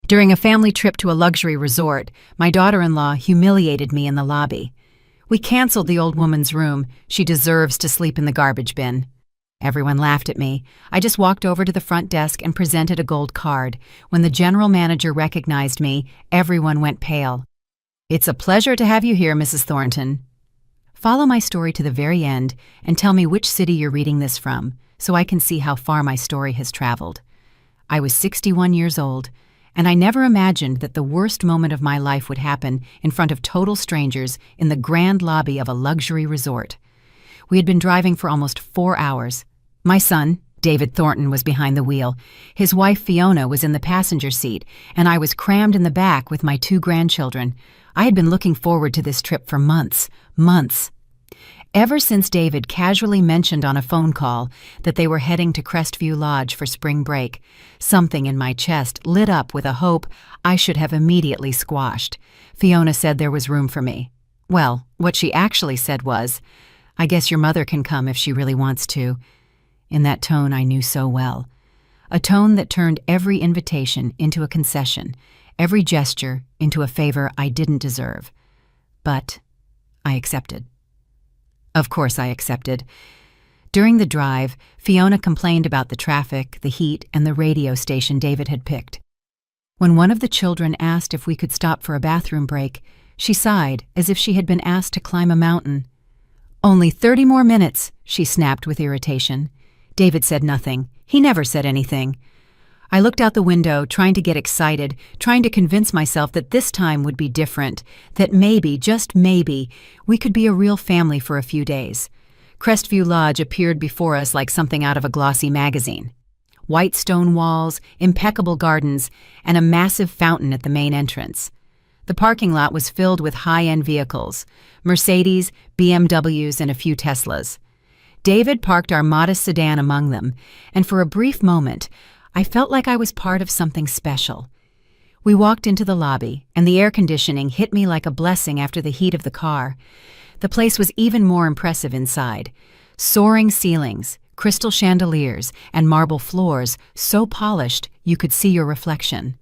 During a family trip to a luxury resort, my daughter-in-law humiliated me in the lobby. We canceled the old woman's room. She deserves to sleep in the garbage bin. Everyone laughed at me. I just walked over to the front desk and presented a gold card. When the general manager recognized me, everyone went pale. "It's a pleasure to have you here, Mrs. Thornton." Follow my story to the very end and tell me which city you're reading this from, so I can see how far my story has traveled. I was 61 years old, and I never imagined that the worst moment of my life would happen in front of total strangers in the grand lobby of a luxury resort. We had been driving for almost 4 hours. My son, David Thornton, was behind the wheel. His wife, Fiona, was in the passenger seat, and I was crammed in the back with my 2 grandchildren. I had been looking forward to this trip for months. Ever since David casually mentioned on a phone call that they were heading to Crestview Lodge for spring break, something in my chest lit up with a hope I should have immediately squashed. Fiona said there was room for me. Well, what she actually said was, "I guess your mother can come if she really wants to," in that tone I knew so well. A tone that turned every invitation into a concession, every gesture into a favor I didn't deserve. But I accepted. Of course I accepted. During the drive, Fiona complained about the traffic, the heat, and the radio station David had picked. When one of the children asked if we could stop for a bathroom break, she sighed as if she had been asked to climb a mountain. "Only 30 more minutes," she snapped with irritation. David said nothing. He never said anything. I looked out the window, trying to get excited, trying to convince myself that this time would be different, that maybe, just maybe, we could be a real family for a few days. Crestview Lodge appeared before us like something out of a glossy magazine. White stone walls, impeccable gardens, and a massive fountain at the main entrance. The parking lot was filled with high-end vehicles, Mercedes, BMWs, and a few Teslas. David parked our modest sedan among them, and for a brief moment, I felt like I was part of something special. We walked into the lobby, and the air conditioning hit me like a blessing after the heat of the car. The place was even more impressive inside. Soaring ceilings, crystal chandeliers, and marble floors so polished you could see your reflection.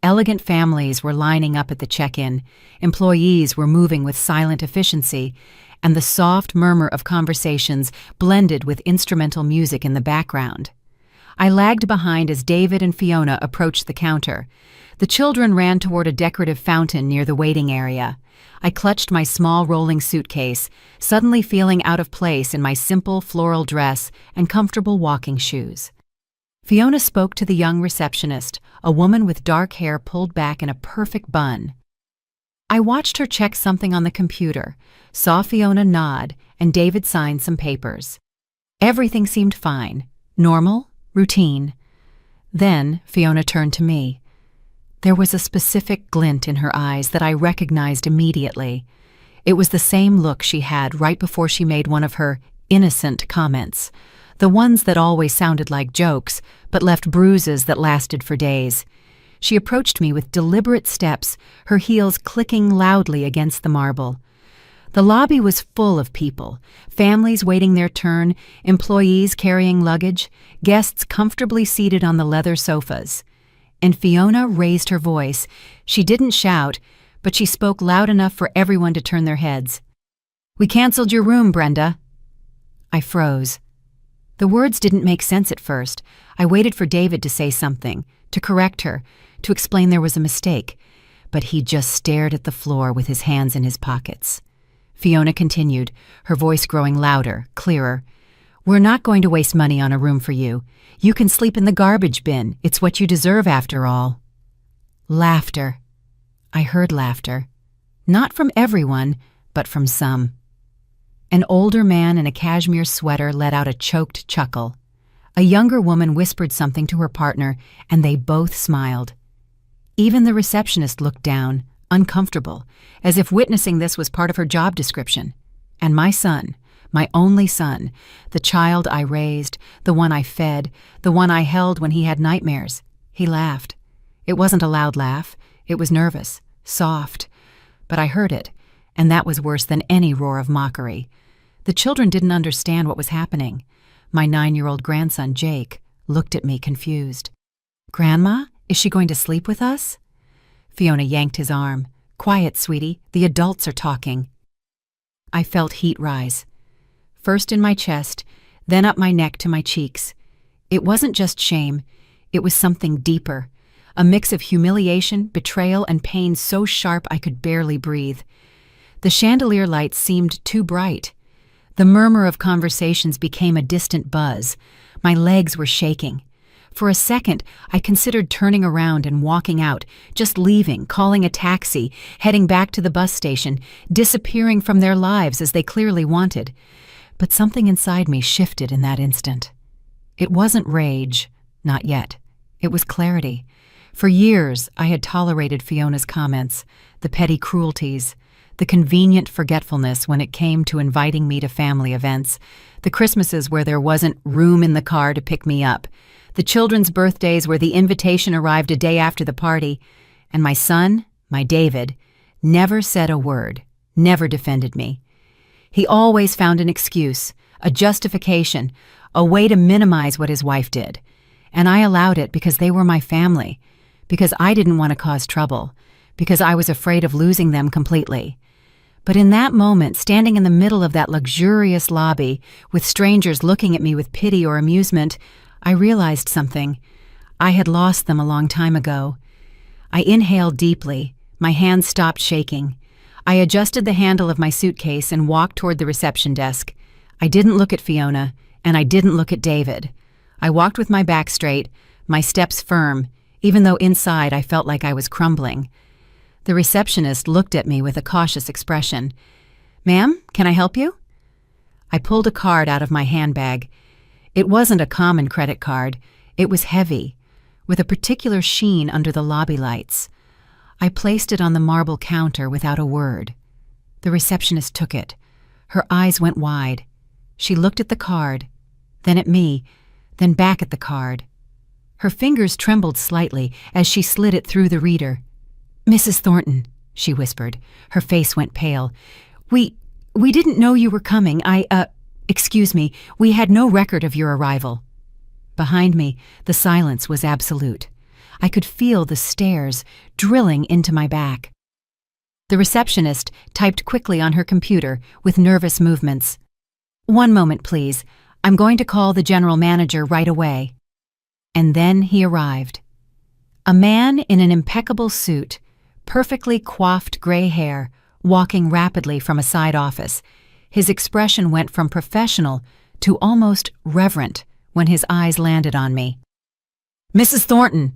Elegant families were lining up at the check-in, employees were moving with silent efficiency, and the soft murmur of conversations blended with instrumental music in the background. I lagged behind as David and Fiona approached the counter. The children ran toward a decorative fountain near the waiting area. I clutched my small rolling suitcase, suddenly feeling out of place in my simple floral dress and comfortable walking shoes. Fiona spoke to the young receptionist, a woman with dark hair pulled back in a perfect bun. I watched her check something on the computer, saw Fiona nod, and David signed some papers. Everything seemed fine, normal, routine. Then Fiona turned to me. There was a specific glint in her eyes that I recognized immediately. It was the same look she had right before she made one of her innocent comments, the ones that always sounded like jokes, but left bruises that lasted for days. She approached me with deliberate steps, her heels clicking loudly against the marble. The lobby was full of people, families waiting their turn, employees carrying luggage, guests comfortably seated on the leather sofas. And Fiona raised her voice. She didn't shout, but she spoke loud enough for everyone to turn their heads. "We canceled your room, Brenda." I froze. The words didn't make sense at first. I waited for David to say something, to correct her, to explain there was a mistake, but he just stared at the floor with his hands in his pockets. Fiona continued, her voice growing louder, clearer. "We're not going to waste money on a room for you. You can sleep in the garbage bin. It's what you deserve after all." Laughter. I heard laughter. Not from everyone, but from some. An older man in a cashmere sweater let out a choked chuckle. A younger woman whispered something to her partner, and they both smiled. Even the receptionist looked down, uncomfortable, as if witnessing this was part of her job description. And my son, my only son, the child I raised, the one I fed, the one I held when he had nightmares, he laughed. It wasn't a loud laugh, it was nervous, soft. But I heard it, and that was worse than any roar of mockery. The children didn't understand what was happening. My 9-year-old grandson, Jake, looked at me confused. "Grandma, Is she going to sleep with us? Fiona yanked his arm. Quiet, sweetie. The adults are talking. I felt heat rise. First in my chest, then up my neck to my cheeks. It wasn't just shame. It was something deeper. A mix of humiliation, betrayal, and pain so sharp I could barely breathe. The chandelier lights seemed too bright. The murmur of conversations became a distant buzz. My legs were shaking. For a second, I considered turning around and walking out, just leaving, calling a taxi, heading back to the bus station, disappearing from their lives as they clearly wanted. But something inside me shifted in that instant. It wasn't rage, not yet. It was clarity. For years, I had tolerated Fiona's comments, the petty cruelties, the convenient forgetfulness when it came to inviting me to family events, the Christmases where there wasn't room in the car to pick me up, the children's birthdays where the invitation arrived a day after the party, and my son, my David, never said a word, never defended me. He always found an excuse, a justification, a way to minimize what his wife did. And I allowed it because they were my family, because I didn't want to cause trouble, because I was afraid of losing them completely. But in that moment, standing in the middle of that luxurious lobby, with strangers looking at me with pity or amusement, I realized something. I had lost them a long time ago. I inhaled deeply. My hands stopped shaking. I adjusted the handle of my suitcase and walked toward the reception desk. I didn't look at Fiona, and I didn't look at David. I walked with my back straight, my steps firm, even though inside I felt like I was crumbling. The receptionist looked at me with a cautious expression. "Ma'am, can I help you?" I pulled a card out of my handbag. It wasn't a common credit card. It was heavy, with a particular sheen under the lobby lights. I placed it on the marble counter without a word. The receptionist took it. Her eyes went wide. She looked at the card, then at me, then back at the card. Her fingers trembled slightly as she slid it through the reader. "Mrs. Thornton," she whispered. Her face went pale. We didn't know you were coming. Excuse me, we had no record of your arrival." Behind me, the silence was absolute. I could feel the stares drilling into my back. The receptionist typed quickly on her computer with nervous movements. "One moment, please. I'm going to call the general manager right away." And then he arrived. A man in an impeccable suit, perfectly coiffed gray hair, walking rapidly from a side office. His expression went from professional to almost reverent when his eyes landed on me. "Mrs. Thornton!"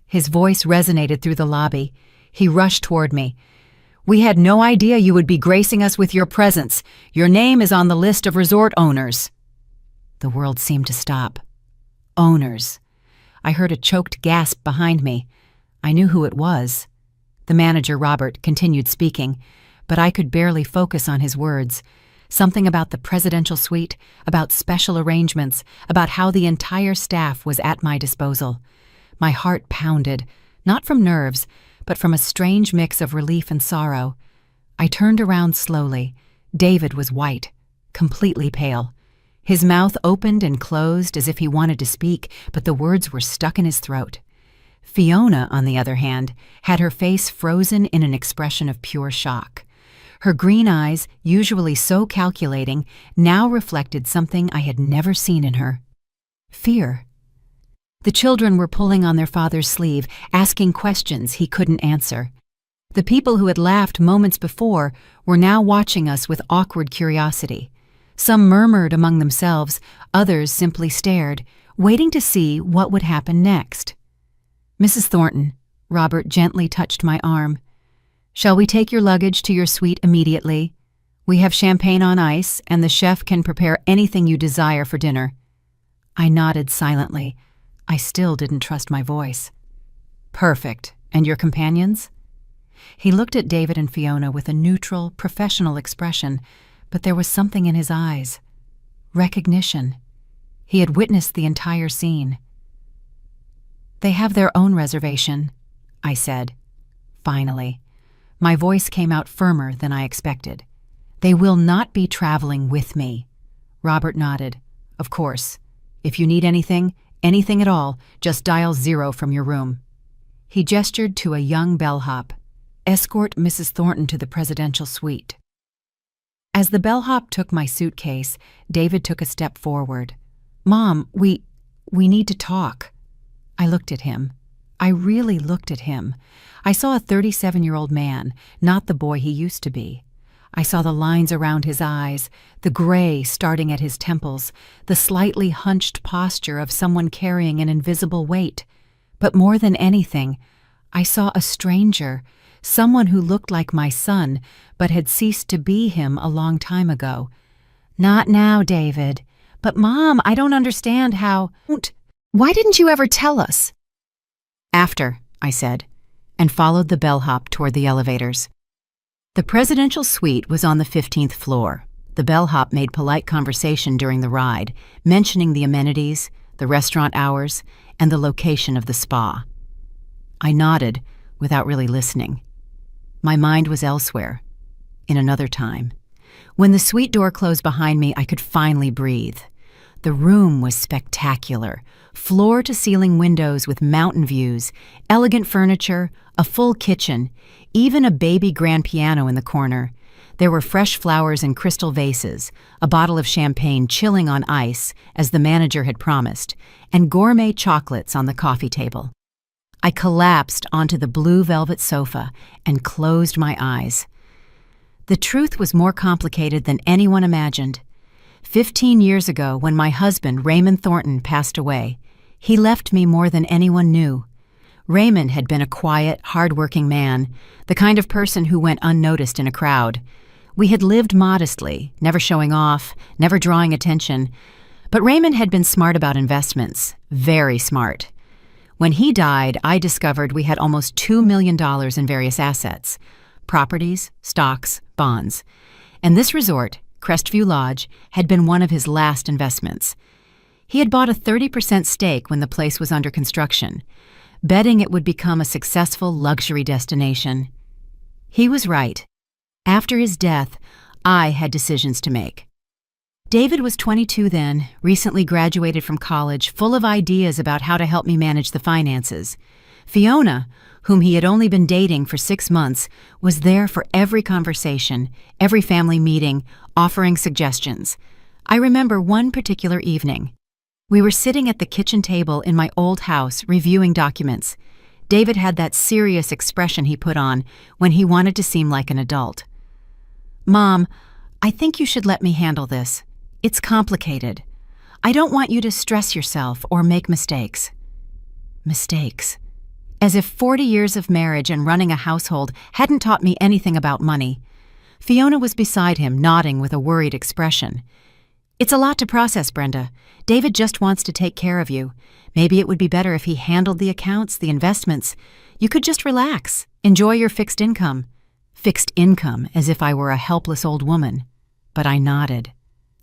His voice resonated through the lobby. He rushed toward me. "We had no idea you would be gracing us with your presence. Your name is on the list of resort owners." The world seemed to stop. Owners. I heard a choked gasp behind me. I knew who it was. The manager, Robert, continued speaking, but I could barely focus on his words. Something about the presidential suite, about special arrangements, about how the entire staff was at my disposal. My heart pounded, not from nerves, but from a strange mix of relief and sorrow. I turned around slowly. David was white, completely pale. His mouth opened and closed as if he wanted to speak, but the words were stuck in his throat. Fiona, on the other hand, had her face frozen in an expression of pure shock. Her green eyes, usually so calculating, now reflected something I had never seen in her. Fear. The children were pulling on their father's sleeve, asking questions he couldn't answer. The people who had laughed moments before were now watching us with awkward curiosity. Some murmured among themselves, others simply stared, waiting to see what would happen next. "Mrs. Thornton," Robert gently touched my arm. "Shall we take your luggage to your suite immediately? We have champagne on ice, and the chef can prepare anything you desire for dinner." I nodded silently. I still didn't trust my voice. "Perfect. And your companions?" He looked at David and Fiona with a neutral, professional expression, but there was something in his eyes. Recognition. He had witnessed the entire scene. "They have their own reservation," I said. Finally. My voice came out firmer than I expected. "They will not be traveling with me." Robert nodded. "Of course. If you need anything at all, just dial 0 from your room." He gestured to a young bellhop. "Escort Mrs. Thornton to the presidential suite." As the bellhop took my suitcase, David took a step forward. "Mom, we need to talk." I looked at him. I really looked at him. I saw a 37-year-old man, not the boy he used to be. I saw the lines around his eyes, the gray starting at his temples, the slightly hunched posture of someone carrying an invisible weight. But more than anything, I saw a stranger, someone who looked like my son, but had ceased to be him a long time ago. "Not now, David." "But Mom, I don't understand how—" "Why didn't you ever tell us?" "After," I said, and followed the bellhop toward the elevators. The presidential suite was on the 15th floor. The bellhop made polite conversation during the ride, mentioning the amenities, the restaurant hours, and the location of the spa. I nodded without really listening. My mind was elsewhere, in another time. When the suite door closed behind me, I could finally breathe. The room was spectacular, floor-to-ceiling windows with mountain views, elegant furniture, a full kitchen, even a baby grand piano in the corner. There were fresh flowers in crystal vases, a bottle of champagne chilling on ice, as the manager had promised, and gourmet chocolates on the coffee table. I collapsed onto the blue velvet sofa and closed my eyes. The truth was more complicated than anyone imagined. 15 years ago, when my husband, Raymond Thornton, passed away, he left me more than anyone knew. Raymond had been a quiet, hard-working man, the kind of person who went unnoticed in a crowd. We had lived modestly, never showing off, never drawing attention. But Raymond had been smart about investments, very smart. When he died, I discovered we had almost $2 million in various assets: properties, stocks, bonds. And this resort, Crestview Lodge, had been one of his last investments. He had bought a 30% stake when the place was under construction, betting it would become a successful luxury destination. He was right. After his death, I had decisions to make. David was 22 then, recently graduated from college, full of ideas about how to help me manage the finances. Fiona, whom he had only been dating for 6 months, was there for every conversation, every family meeting, offering suggestions. I remember one particular evening. We were sitting at the kitchen table in my old house reviewing documents. David had that serious expression he put on when he wanted to seem like an adult. "Mom, I think you should let me handle this. It's complicated. I don't want you to stress yourself or make mistakes." Mistakes. As if 40 years of marriage and running a household hadn't taught me anything about money. Fiona was beside him, nodding with a worried expression. "It's a lot to process, Brenda. David just wants to take care of you. Maybe it would be better if he handled the accounts, the investments. You could just relax, enjoy your fixed income." Fixed income, as if I were a helpless old woman. But I nodded.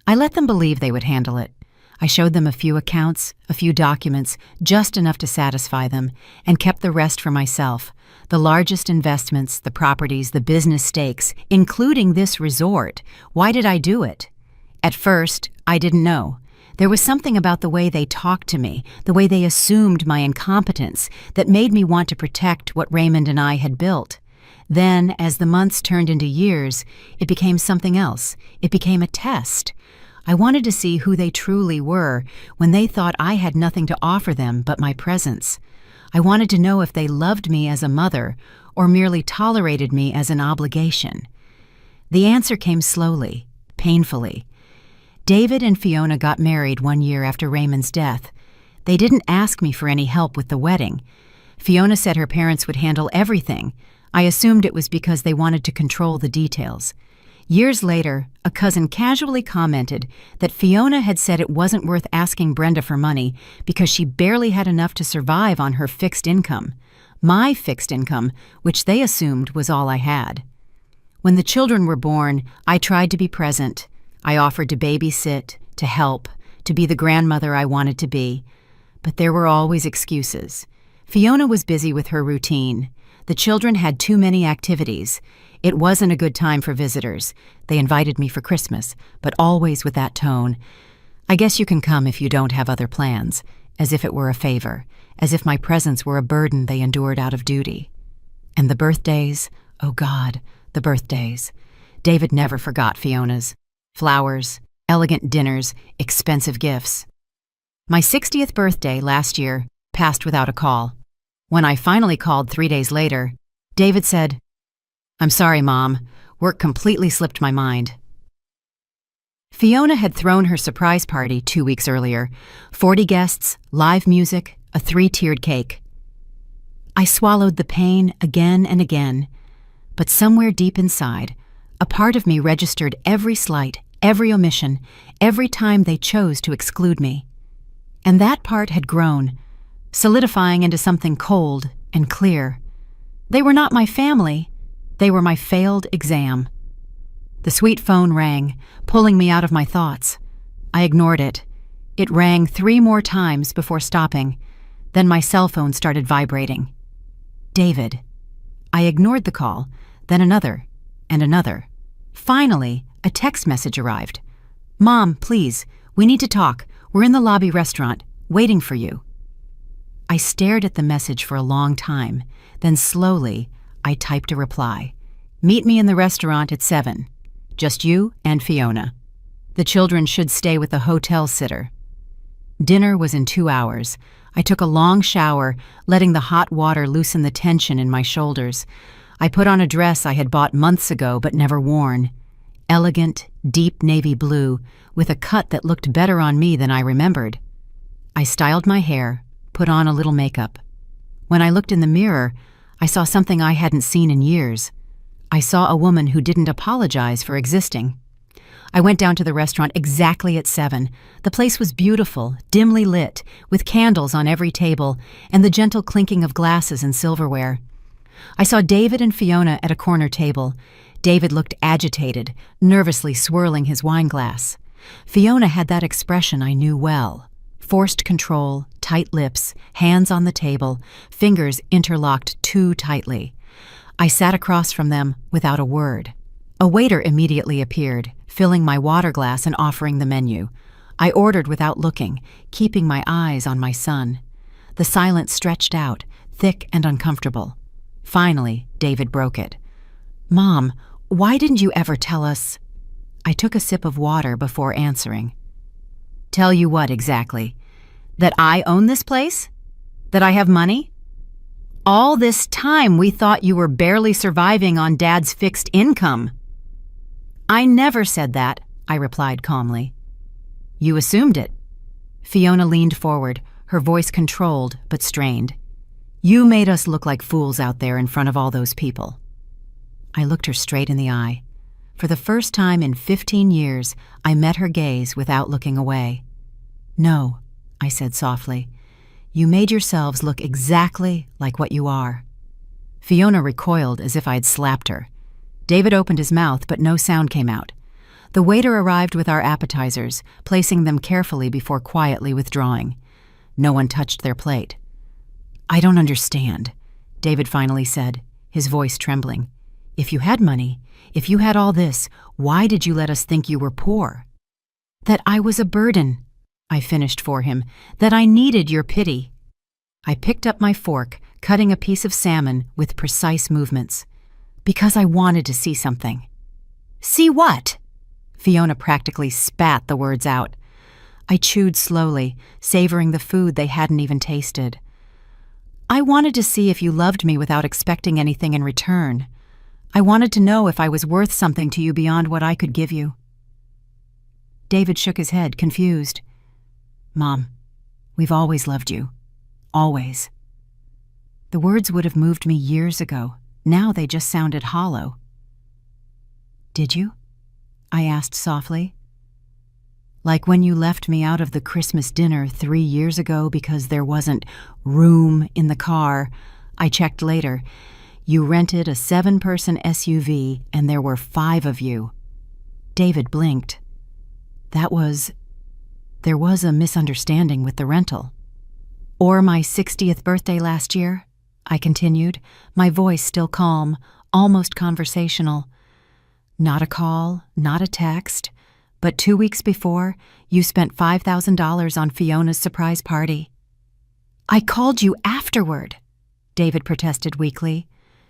I let them believe they would handle it. I showed them a few accounts, a few documents, just enough to satisfy them, and kept the rest for myself. The largest investments, the properties, the business stakes, including this resort. Why did I do it? At first, I didn't know. There was something about the way they talked to me, the way they assumed my incompetence, that made me want to protect what Raymond and I had built. Then, as the months turned into years, it became something else. It became a test. I wanted to see who they truly were when they thought I had nothing to offer them but my presence. I wanted to know if they loved me as a mother or merely tolerated me as an obligation. The answer came slowly, painfully. David and Fiona got married 1 year after Raymond's death. They didn't ask me for any help with the wedding. Fiona said her parents would handle everything. I assumed it was because they wanted to control the details. Years later, a cousin casually commented that Fiona had said it wasn't worth asking Brenda for money because she barely had enough to survive on her fixed income. My fixed income, which they assumed was all I had. When the children were born, I tried to be present. I offered to babysit, to help, to be the grandmother I wanted to be. But there were always excuses. Fiona was busy with her routine. The children had too many activities. It wasn't a good time for visitors. They invited me for Christmas, but always with that tone. "I guess you can come if you don't have other plans," as if it were a favor. as if my presence were a burden they endured out of duty. And the birthdays, oh God, the birthdays. David never forgot Fiona's. Flowers, elegant dinners, expensive gifts. My 60th birthday last year passed without a call. When I finally called 3 days later, David said, "I'm sorry, Mom. Work completely slipped my mind." Fiona had thrown her surprise party 2 weeks earlier. 40 guests, live music, a 3-tiered cake. I swallowed the pain again and again, but somewhere deep inside, a part of me registered every slight, every omission, every time they chose to exclude me. And that part had grown, solidifying into something cold and clear. They were not my family, they were my failed exam. The sweet phone rang, pulling me out of my thoughts. I ignored it. It rang 3 more times before stopping. Then my cell phone started vibrating. David. I ignored the call, then another, and another. Finally, a text message arrived. "Mom, please, we need to talk. We're in the lobby restaurant, waiting for you." I stared at the message for a long time. Then slowly, I typed a reply. "Meet me in the restaurant at 7. Just you and Fiona. The children should stay with the hotel sitter." Dinner was in 2 hours. I took a long shower, letting the hot water loosen the tension in my shoulders. I put on a dress I had bought months ago but never worn. Elegant, deep navy blue, with a cut that looked better on me than I remembered. I styled my hair, put on a little makeup. When I looked in the mirror, I saw something I hadn't seen in years. I saw a woman who didn't apologize for existing. I went down to the restaurant exactly at 7. The place was beautiful, dimly lit, with candles on every table, and the gentle clinking of glasses and silverware. I saw David and Fiona at a corner table. David looked agitated, nervously swirling his wine glass. Fiona had that expression I knew well. Forced control, tight lips, hands on the table, fingers interlocked too tightly. I sat across from them without a word. A waiter immediately appeared, filling my water glass and offering the menu. I ordered without looking, keeping my eyes on my son. The silence stretched out, thick and uncomfortable. Finally, David broke it. "Mom, why didn't you ever tell us?" I took a sip of water before answering. "Tell you what exactly? That I own this place? That I have money? All this time we thought you were barely surviving on Dad's fixed income." "I never said that," I replied calmly. "You assumed it." Fiona leaned forward, her voice controlled but strained. "You made us look like fools out there in front of all those people." I looked her straight in the eye. For the first time in 15 years, I met her gaze without looking away. "No," I said softly. "You made yourselves look exactly like what you are." Fiona recoiled as if I had slapped her. David opened his mouth, but no sound came out. The waiter arrived with our appetizers, placing them carefully before quietly withdrawing. No one touched their plate. "I don't understand," David finally said, his voice trembling. "If you had money, if you had all this, why did you let us think you were poor?" "That I was a burden," I finished for him, "that I needed your pity." I picked up my fork, cutting a piece of salmon with precise movements. "Because I wanted to see something." "See what?" Fiona practically spat the words out. I chewed slowly, savoring the food they hadn't even tasted. "I wanted to see if you loved me without expecting anything in return. I wanted to know if I was worth something to you beyond what I could give you." David shook his head, confused. "Mom, we've always loved you. Always." The words would have moved me years ago. Now they just sounded hollow. "Did you?" I asked softly. "Like when you left me out of the Christmas dinner 3 years ago because there wasn't room in the car. I checked later. You rented a 7-person SUV and there were 5 of you." David blinked. There was a misunderstanding with the rental. "Or my 60th birthday last year," I continued, my voice still calm, almost conversational. "Not a call, not a text, but 2 weeks before, you spent $5,000 on Fiona's surprise party." I called you afterward, David protested weakly.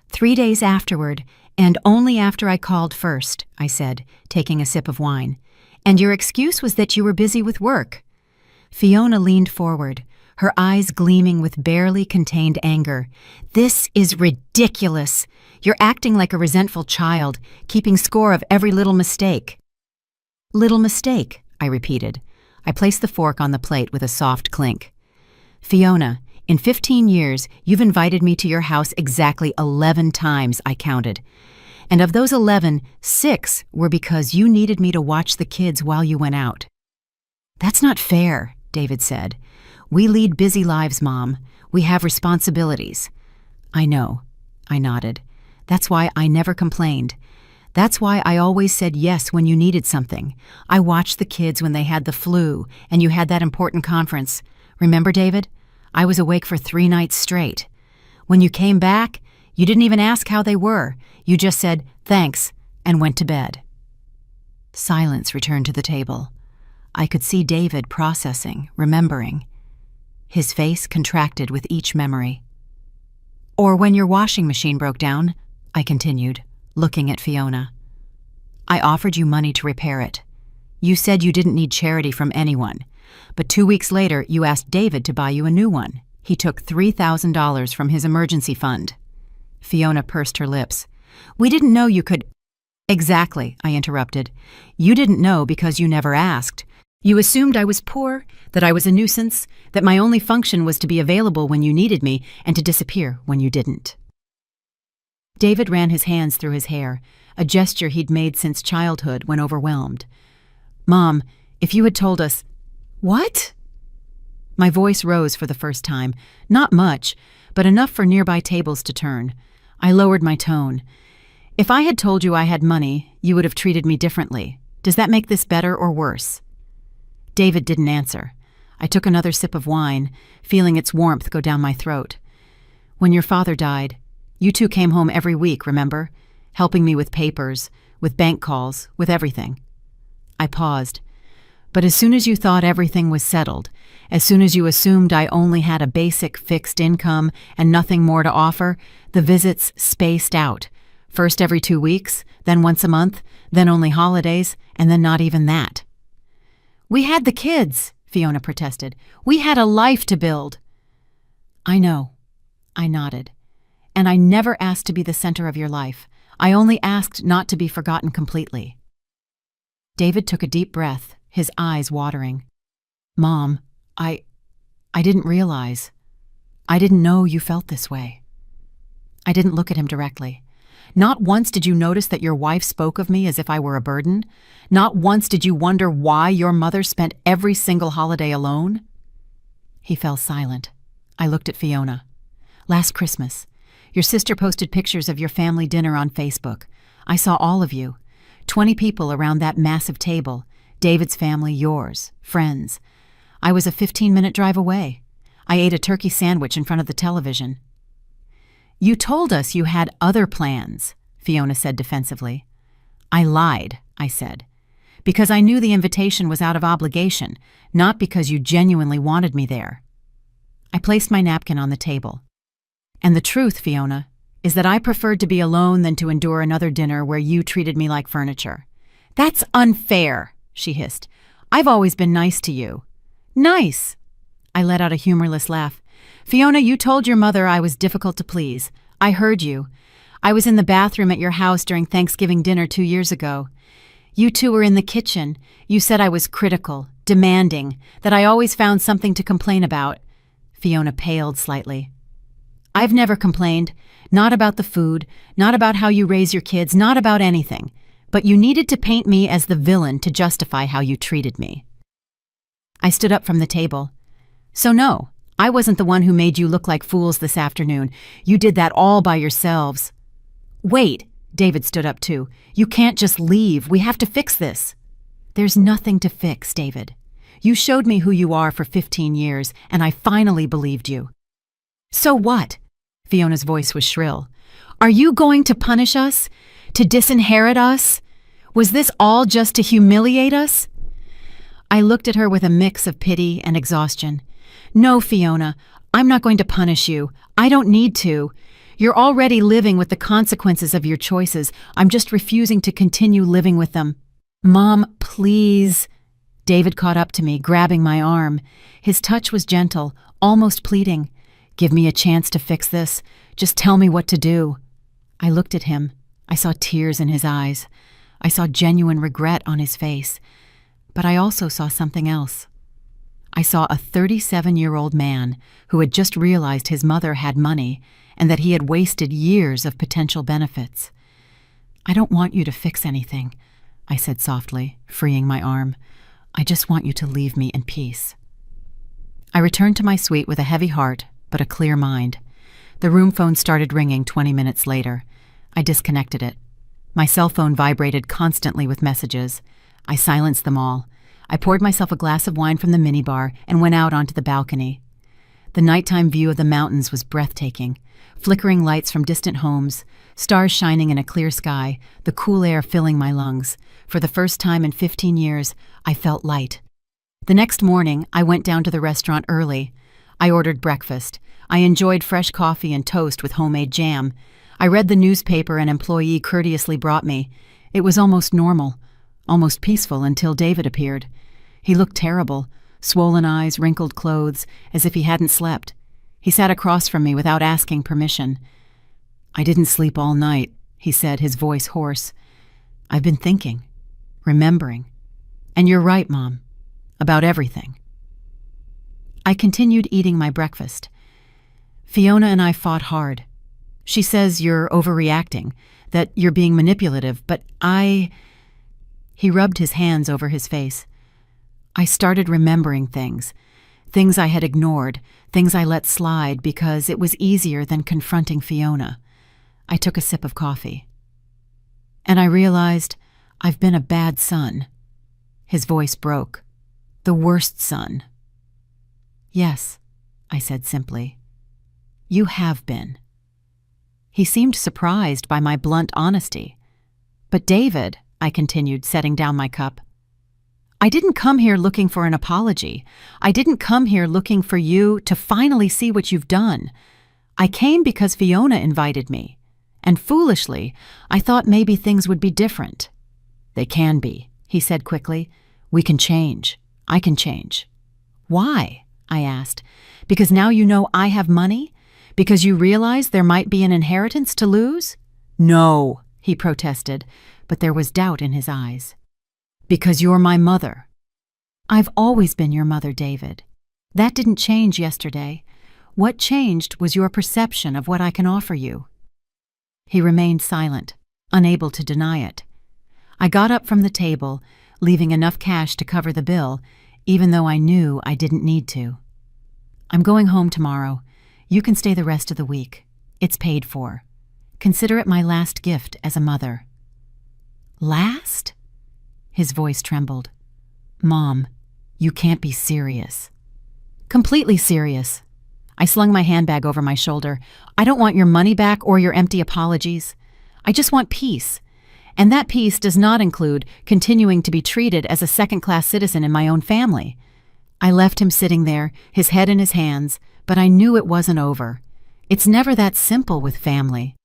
3 days afterward, and only after I called first, I said, taking a sip of wine. And your excuse was that you were busy with work. Fiona leaned forward, her eyes gleaming with barely contained anger. This is ridiculous. You're acting like a resentful child, keeping score of every little mistake. Little mistake, I repeated. I placed the fork on the plate with a soft clink. Fiona, in 15 years, you've invited me to your house exactly 11 times, I counted. And of those 11, 6 were because you needed me to watch the kids while you went out. That's not fair, David said. We lead busy lives, Mom. We have responsibilities. I know, I nodded. That's why I never complained. That's why I always said yes when you needed something. I watched the kids when they had the flu, and you had that important conference. Remember, David? I was awake for 3 nights straight. When you came back, you didn't even ask how they were. You just said, thanks, and went to bed. Silence returned to the table. I could see David processing, remembering. His face contracted with each memory. Or when your washing machine broke down, I continued, looking at Fiona. I offered you money to repair it. You said you didn't need charity from anyone. But 2 weeks later, you asked David to buy you a new one. He took $3,000 from his emergency fund. Fiona pursed her lips. We didn't know you could... Exactly, I interrupted. You didn't know because you never asked. You assumed I was poor, that I was a nuisance, that my only function was to be available when you needed me and to disappear when you didn't. David ran his hands through his hair, a gesture he'd made since childhood when overwhelmed. Mom, if you had told us... What? My voice rose for the first time. Not much, but enough for nearby tables to turn. I lowered my tone. If I had told you I had money, you would have treated me differently. Does that make this better or worse? David didn't answer. I took another sip of wine, feeling its warmth go down my throat. When your father died, you two came home every week, remember? Helping me with papers, with bank calls, with everything. I paused. But as soon as you thought everything was settled, as soon as you assumed I only had a basic fixed income and nothing more to offer, the visits spaced out. First every 2 weeks, then once a month, then only holidays, and then not even that. We had the kids, Fiona protested. We had a life to build. I know, I nodded. And I never asked to be the center of your life. I only asked not to be forgotten completely. David took a deep breath, his eyes watering. Mom, I didn't realize. I didn't know you felt this way. I didn't look at him directly. Not once did you notice that your wife spoke of me as if I were a burden. Not once did you wonder why your mother spent every single holiday alone. He fell silent. I looked at Fiona. Last Christmas, your sister posted pictures of your family dinner on Facebook. I saw all of you. 20 people around that massive table. David's family, yours, friends. I was a 15-minute drive away. I ate a turkey sandwich in front of the television. You told us you had other plans, Fiona said defensively. I lied, I said, because I knew the invitation was out of obligation, not because you genuinely wanted me there. I placed my napkin on the table. And the truth, Fiona, is that I preferred to be alone than to endure another dinner where you treated me like furniture. That's unfair, she hissed. I've always been nice to you. Nice! I let out a humorless laugh. Fiona, you told your mother I was difficult to please. I heard you. I was in the bathroom at your house during Thanksgiving dinner 2 years ago. You two were in the kitchen. You said I was critical, demanding, that I always found something to complain about. Fiona paled slightly. I've never complained. Not about the food, not about how you raise your kids, not about anything. But you needed to paint me as the villain to justify how you treated me. I stood up from the table. So no, I wasn't the one who made you look like fools this afternoon. You did that all by yourselves. Wait, David stood up too. You can't just leave. We have to fix this. There's nothing to fix, David. You showed me who you are for 15 years, and I finally believed you. So what? Fiona's voice was shrill. Are you going to punish us? To disinherit us? Was this all just to humiliate us? I looked at her with a mix of pity and exhaustion. No, Fiona, I'm not going to punish you. I don't need to. You're already living with the consequences of your choices. I'm just refusing to continue living with them. Mom, please. David caught up to me, grabbing my arm. His touch was gentle, almost pleading. Give me a chance to fix this. Just tell me what to do. I looked at him. I saw tears in his eyes. I saw genuine regret on his face. But I also saw something else. I saw a 37-year-old man who had just realized his mother had money and that he had wasted years of potential benefits. I don't want you to fix anything, I said softly, freeing my arm. I just want you to leave me in peace. I returned to my suite with a heavy heart, but a clear mind. The room phone started ringing 20 minutes later. I disconnected it. My cell phone vibrated constantly with messages. I silenced them all. I poured myself a glass of wine from the minibar and went out onto the balcony. The nighttime view of the mountains was breathtaking. Flickering lights from distant homes, stars shining in a clear sky, the cool air filling my lungs. For the first time in 15 years, I felt light. The next morning, I went down to the restaurant early. I ordered breakfast. I enjoyed fresh coffee and toast with homemade jam. I read the newspaper an employee courteously brought me. It was almost normal, almost peaceful until David appeared. He looked terrible, swollen eyes, wrinkled clothes, as if he hadn't slept. He sat across from me without asking permission. I didn't sleep all night, he said, his voice hoarse. I've been thinking, remembering. And you're right, Mom, about everything. I continued eating my breakfast. Fiona and I fought hard. She says you're overreacting, that you're being manipulative, but He rubbed his hands over his face. I started remembering things I had ignored, things I let slide because it was easier than confronting Fiona. I took a sip of coffee. And I realized I've been a bad son. His voice broke. The worst son. Yes, I said simply. You have been. He seemed surprised by my blunt honesty. But David, I continued, setting down my cup, I didn't come here looking for an apology. I didn't come here looking for you to finally see what you've done. I came because Fiona invited me. And foolishly, I thought maybe things would be different. They can be, he said quickly. We can change. I can change. Why? I asked. Because now you know I have money? Because you realize there might be an inheritance to lose? No, he protested, but there was doubt in his eyes. Because you're my mother. I've always been your mother, David. That didn't change yesterday. What changed was your perception of what I can offer you. He remained silent, unable to deny it. I got up from the table, leaving enough cash to cover the bill, even though I knew I didn't need to. I'm going home tomorrow. You can stay the rest of the week. It's paid for. Consider it my last gift as a mother. Last? His voice trembled. Mom, you can't be serious. Completely serious. I slung my handbag over my shoulder. I don't want your money back or your empty apologies. I just want peace. And that peace does not include continuing to be treated as a second-class citizen in my own family. I left him sitting there, his head in his hands, but I knew it wasn't over. It's never that simple with family.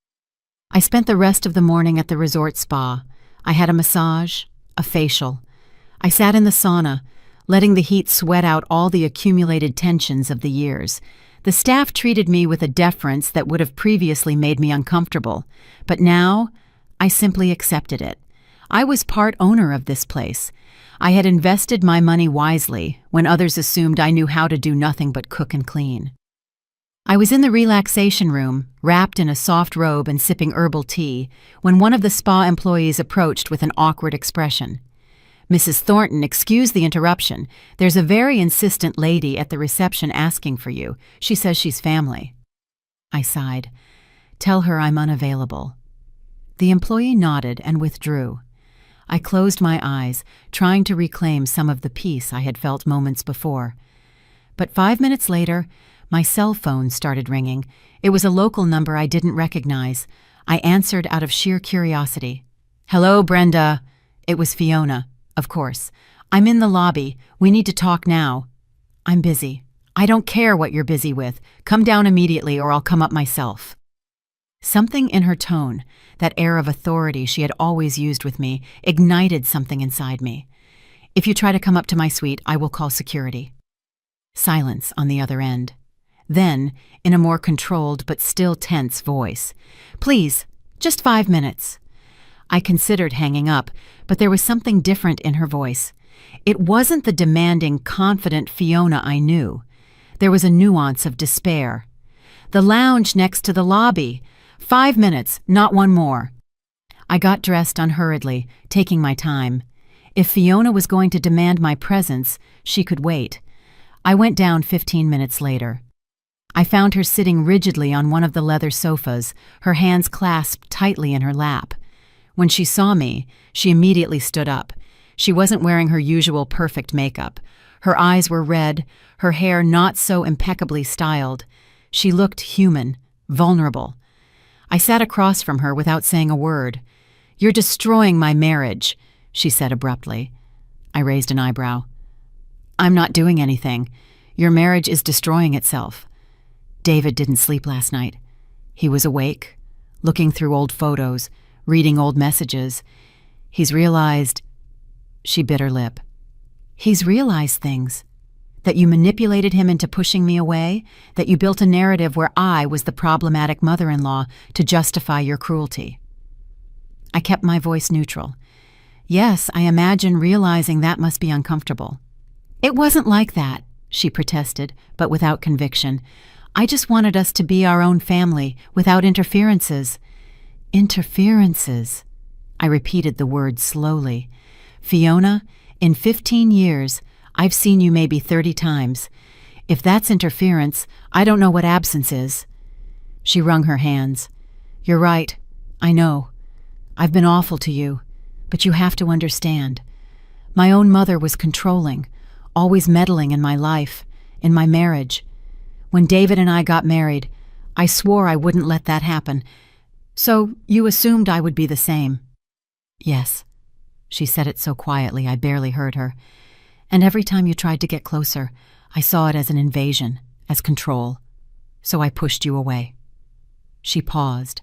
I spent the rest of the morning at the resort spa. I had a massage, a facial. I sat in the sauna, letting the heat sweat out all the accumulated tensions of the years. The staff treated me with a deference that would have previously made me uncomfortable, but now I simply accepted it. I was part owner of this place. I had invested my money wisely when others assumed I knew how to do nothing but cook and clean. I was in the relaxation room, wrapped in a soft robe and sipping herbal tea, when one of the spa employees approached with an awkward expression. Mrs. Thornton, excuse the interruption. There's a very insistent lady at the reception asking for you. She says she's family. I sighed. Tell her I'm unavailable. The employee nodded and withdrew. I closed my eyes, trying to reclaim some of the peace I had felt moments before. But 5 minutes later, my cell phone started ringing. It was a local number I didn't recognize. I answered out of sheer curiosity. Hello, Brenda. It was Fiona, of course. I'm in the lobby. We need to talk now. I'm busy. I don't care what you're busy with. Come down immediately or I'll come up myself. Something in her tone, that air of authority she had always used with me, ignited something inside me. If you try to come up to my suite, I will call security. Silence on the other end. Then, in a more controlled but still tense voice, please, just 5 minutes. I considered hanging up, but there was something different in her voice. It wasn't the demanding, confident Fiona I knew. There was a nuance of despair. The lounge next to the lobby. 5 minutes, not one more. I got dressed unhurriedly, taking my time. If Fiona was going to demand my presence, she could wait. I went down 15 minutes later. I found her sitting rigidly on one of the leather sofas, her hands clasped tightly in her lap. When she saw me, she immediately stood up. She wasn't wearing her usual perfect makeup. Her eyes were red, her hair not so impeccably styled. She looked human, vulnerable. I sat across from her without saying a word. "You're destroying my marriage," she said abruptly. I raised an eyebrow. "I'm not doing anything. Your marriage is destroying itself." David didn't sleep last night. He was awake, looking through old photos, reading old messages. He's realized... She bit her lip. He's realized things. That you manipulated him into pushing me away, that you built a narrative where I was the problematic mother-in-law to justify your cruelty. I kept my voice neutral. Yes, I imagine realizing that must be uncomfortable. It wasn't like that, she protested, but without conviction. I just wanted us to be our own family, without interferences. Interferences. I repeated the word slowly. Fiona, in 15 years, I've seen you maybe 30 times. If that's interference, I don't know what absence is. She wrung her hands. You're right. I know. I've been awful to you, but you have to understand. My own mother was controlling, always meddling in my life, in my marriage. When David and I got married, I swore I wouldn't let that happen. So you assumed I would be the same. Yes. She said it so quietly I barely heard her. And every time you tried to get closer, I saw it as an invasion, as control. So I pushed you away. She paused.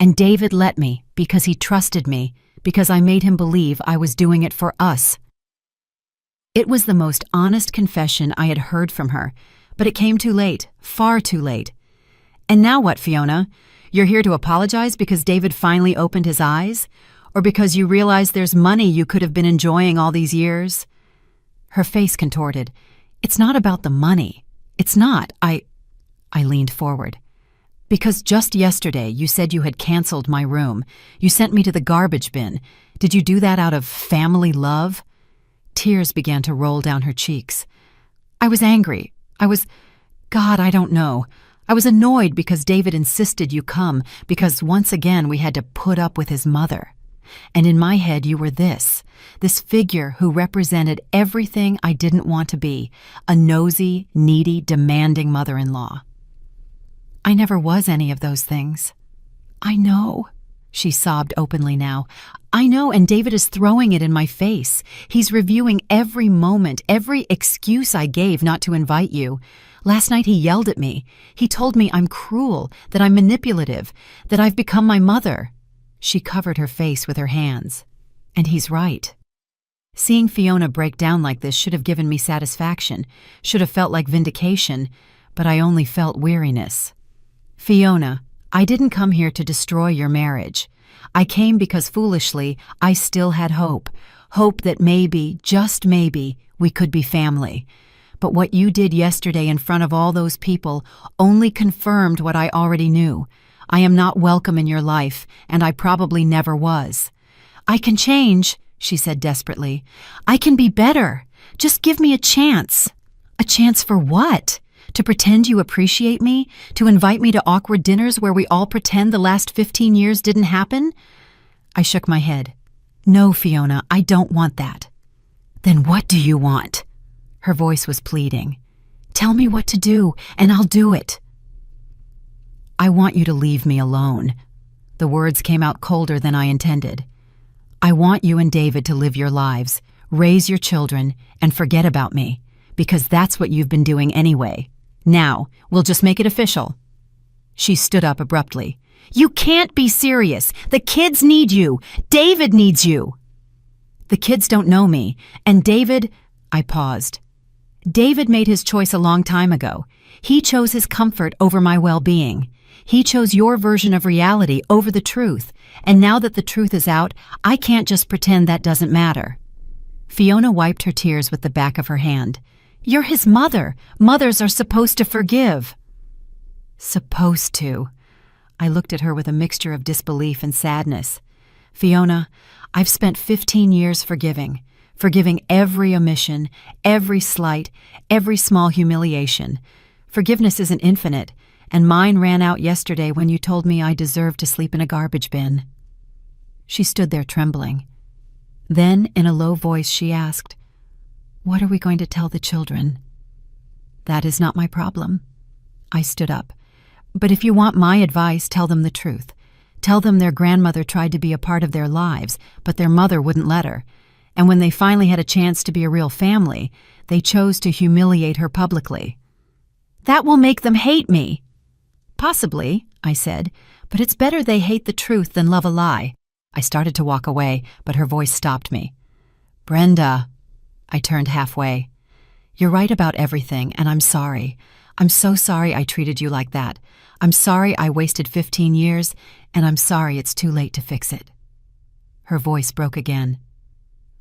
And David let me because he trusted me, because I made him believe I was doing it for us. It was the most honest confession I had heard from her, but it came too late, far too late. And now what, Fiona? You're here to apologize because David finally opened his eyes? Or because you realize there's money you could have been enjoying all these years? Her face contorted. It's not about the money. It's not. I leaned forward. Because just yesterday you said you had canceled my room. You sent me to the garbage bin. Did you do that out of family love? Tears began to roll down her cheeks. I was angry. God, I don't know. I was annoyed because David insisted you come, because once again we had to put up with his mother. And in my head you were this figure who represented everything I didn't want to be, a nosy, needy, demanding mother-in-law. I never was any of those things. I know, she sobbed openly now. I know, and David is throwing it in my face. He's reviewing every moment, every excuse I gave not to invite you. Last night he yelled at me. He told me I'm cruel, that I'm manipulative, that I've become my mother. She covered her face with her hands. And he's right. Seeing Fiona break down like this should have given me satisfaction, should have felt like vindication, but I only felt weariness. Fiona, I didn't come here to destroy your marriage. I came because foolishly I still had hope. Hope that maybe, just maybe, we could be family. But what you did yesterday in front of all those people only confirmed what I already knew. I am not welcome in your life, and I probably never was. I can change, she said desperately. I can be better. Just give me a chance. A chance for what? To pretend you appreciate me? To invite me to awkward dinners where we all pretend the last 15 years didn't happen? I shook my head. No, Fiona, I don't want that. Then what do you want? Her voice was pleading. Tell me what to do, and I'll do it. I want you to leave me alone. The words came out colder than I intended. I want you and David to live your lives, raise your children, and forget about me, because that's what you've been doing anyway. Now, we'll just make it official." She stood up abruptly. "You can't be serious. The kids need you. David needs you." "The kids don't know me, and David—" I paused. "David made his choice a long time ago. He chose his comfort over my well-being. He chose your version of reality over the truth, and now that the truth is out, I can't just pretend that doesn't matter." Fiona wiped her tears with the back of her hand. "You're his mother. Mothers are supposed to forgive." Supposed to. I looked at her with a mixture of disbelief and sadness. "Fiona, I've spent 15 years forgiving every omission, every slight, every small humiliation. Forgiveness isn't infinite, and mine ran out yesterday when you told me I deserved to sleep in a garbage bin." She stood there trembling. Then, in a low voice, she asked, "What are we going to tell the children?" "That is not my problem." I stood up. "But if you want my advice, tell them the truth. Tell them their grandmother tried to be a part of their lives, but their mother wouldn't let her. And when they finally had a chance to be a real family, they chose to humiliate her publicly." "That will make them hate me." "Possibly," I said, "but it's better they hate the truth than love a lie." I started to walk away, but her voice stopped me. "Brenda." I turned halfway. "You're right about everything, and I'm sorry. I'm so sorry I treated you like that. I'm sorry I wasted 15 years, and I'm sorry it's too late to fix it." Her voice broke again.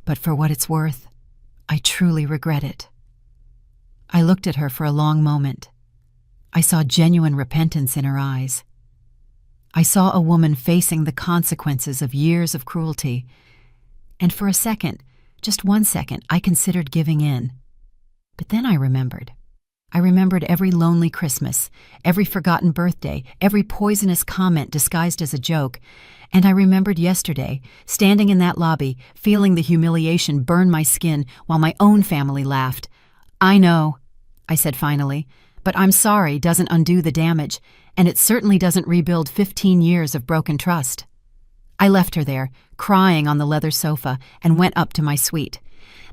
"But for what it's worth, I truly regret it." I looked at her for a long moment. I saw genuine repentance in her eyes. I saw a woman facing the consequences of years of cruelty. And for a second, just 1 second, I considered giving in. But then I remembered. I remembered every lonely Christmas, every forgotten birthday, every poisonous comment disguised as a joke, and I remembered yesterday, standing in that lobby, feeling the humiliation burn my skin while my own family laughed. "I know," I said finally, "but I'm sorry doesn't undo the damage, and it certainly doesn't rebuild 15 years of broken trust." I left her there, crying on the leather sofa, and went up to my suite.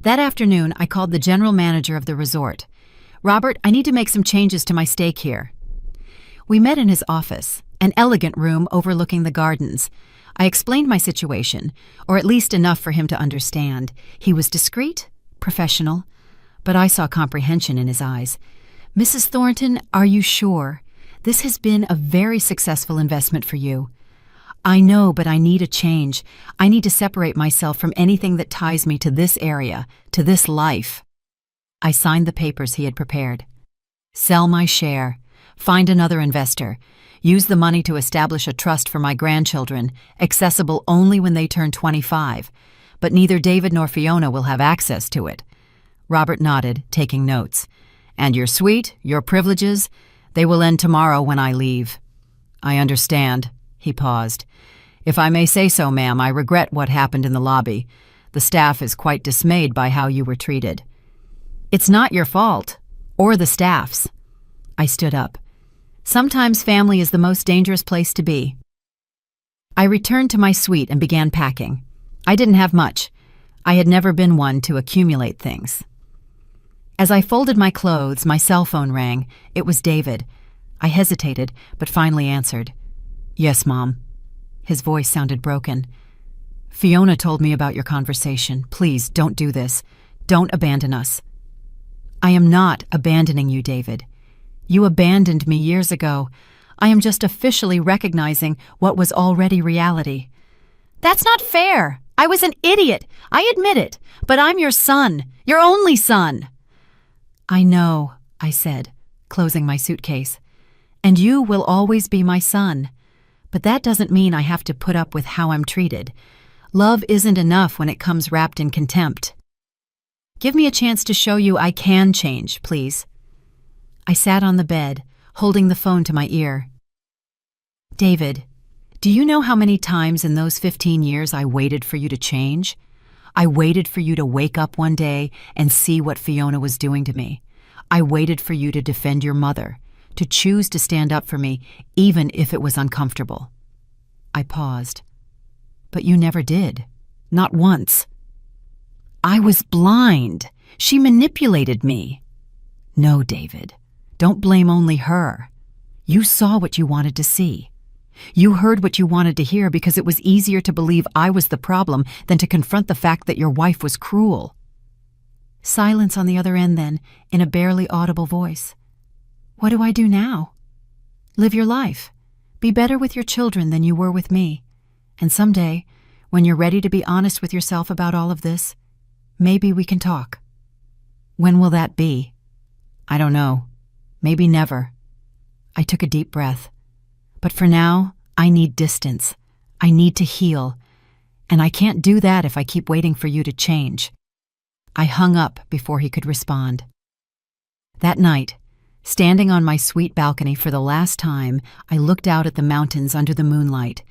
That afternoon, I called the general manager of the resort. "Robert, I need to make some changes to my stake here." We met in his office, an elegant room overlooking the gardens. I explained my situation, or at least enough for him to understand. He was discreet, professional, but I saw comprehension in his eyes. "Mrs. Thornton, are you sure? This has been a very successful investment for you." "I know, but I need a change. I need to separate myself from anything that ties me to this area, to this life." I signed the papers he had prepared. "Sell my share. Find another investor. Use the money to establish a trust for my grandchildren, accessible only when they turn 25. But neither David nor Fiona will have access to it." Robert nodded, taking notes. "And your suite, your privileges, they will end tomorrow when I leave." "I understand." He paused. "If I may say so, ma'am, I regret what happened in the lobby. The staff is quite dismayed by how you were treated." "It's not your fault, or the staff's." I stood up. "Sometimes family is the most dangerous place to be." I returned to my suite and began packing. I didn't have much. I had never been one to accumulate things. As I folded my clothes, my cell phone rang. It was David. I hesitated, but finally answered. "Yes, Mom." His voice sounded broken. "Fiona told me about your conversation. Please, don't do this. Don't abandon us." "I am not abandoning you, David. You abandoned me years ago. I am just officially recognizing what was already reality." "That's not fair. I was an idiot. I admit it. But I'm your son. Your only son." "I know," I said, closing my suitcase. "And you will always be my son. But that doesn't mean I have to put up with how I'm treated. Love isn't enough when it comes wrapped in contempt. Give me a chance to show you I can change, please." I sat on the bed, holding the phone to my ear. "David, do you know how many times in those 15 years I waited for you to change? I waited for you to wake up one day and see what Fiona was doing to me. I waited for you to defend your mother, to choose to stand up for me, even if it was uncomfortable." I paused. "But you never did. Not once." "I was blind. She manipulated me." No, David. Don't blame only her. You saw what you wanted to see. You heard what you wanted to hear because it was easier to believe I was the problem than to confront the fact that your wife was cruel. Silence on the other end then, in a barely audible voice. What do I do now? Live your life. Be better with your children than you were with me. And someday, when you're ready to be honest with yourself about all of this, maybe we can talk. When will that be? I don't know. Maybe never. I took a deep breath. But for now, I need distance. I need to heal. And I can't do that if I keep waiting for you to change. I hung up before he could respond. That night, standing on my sweet balcony for the last time, I looked out at the mountains under the moonlight.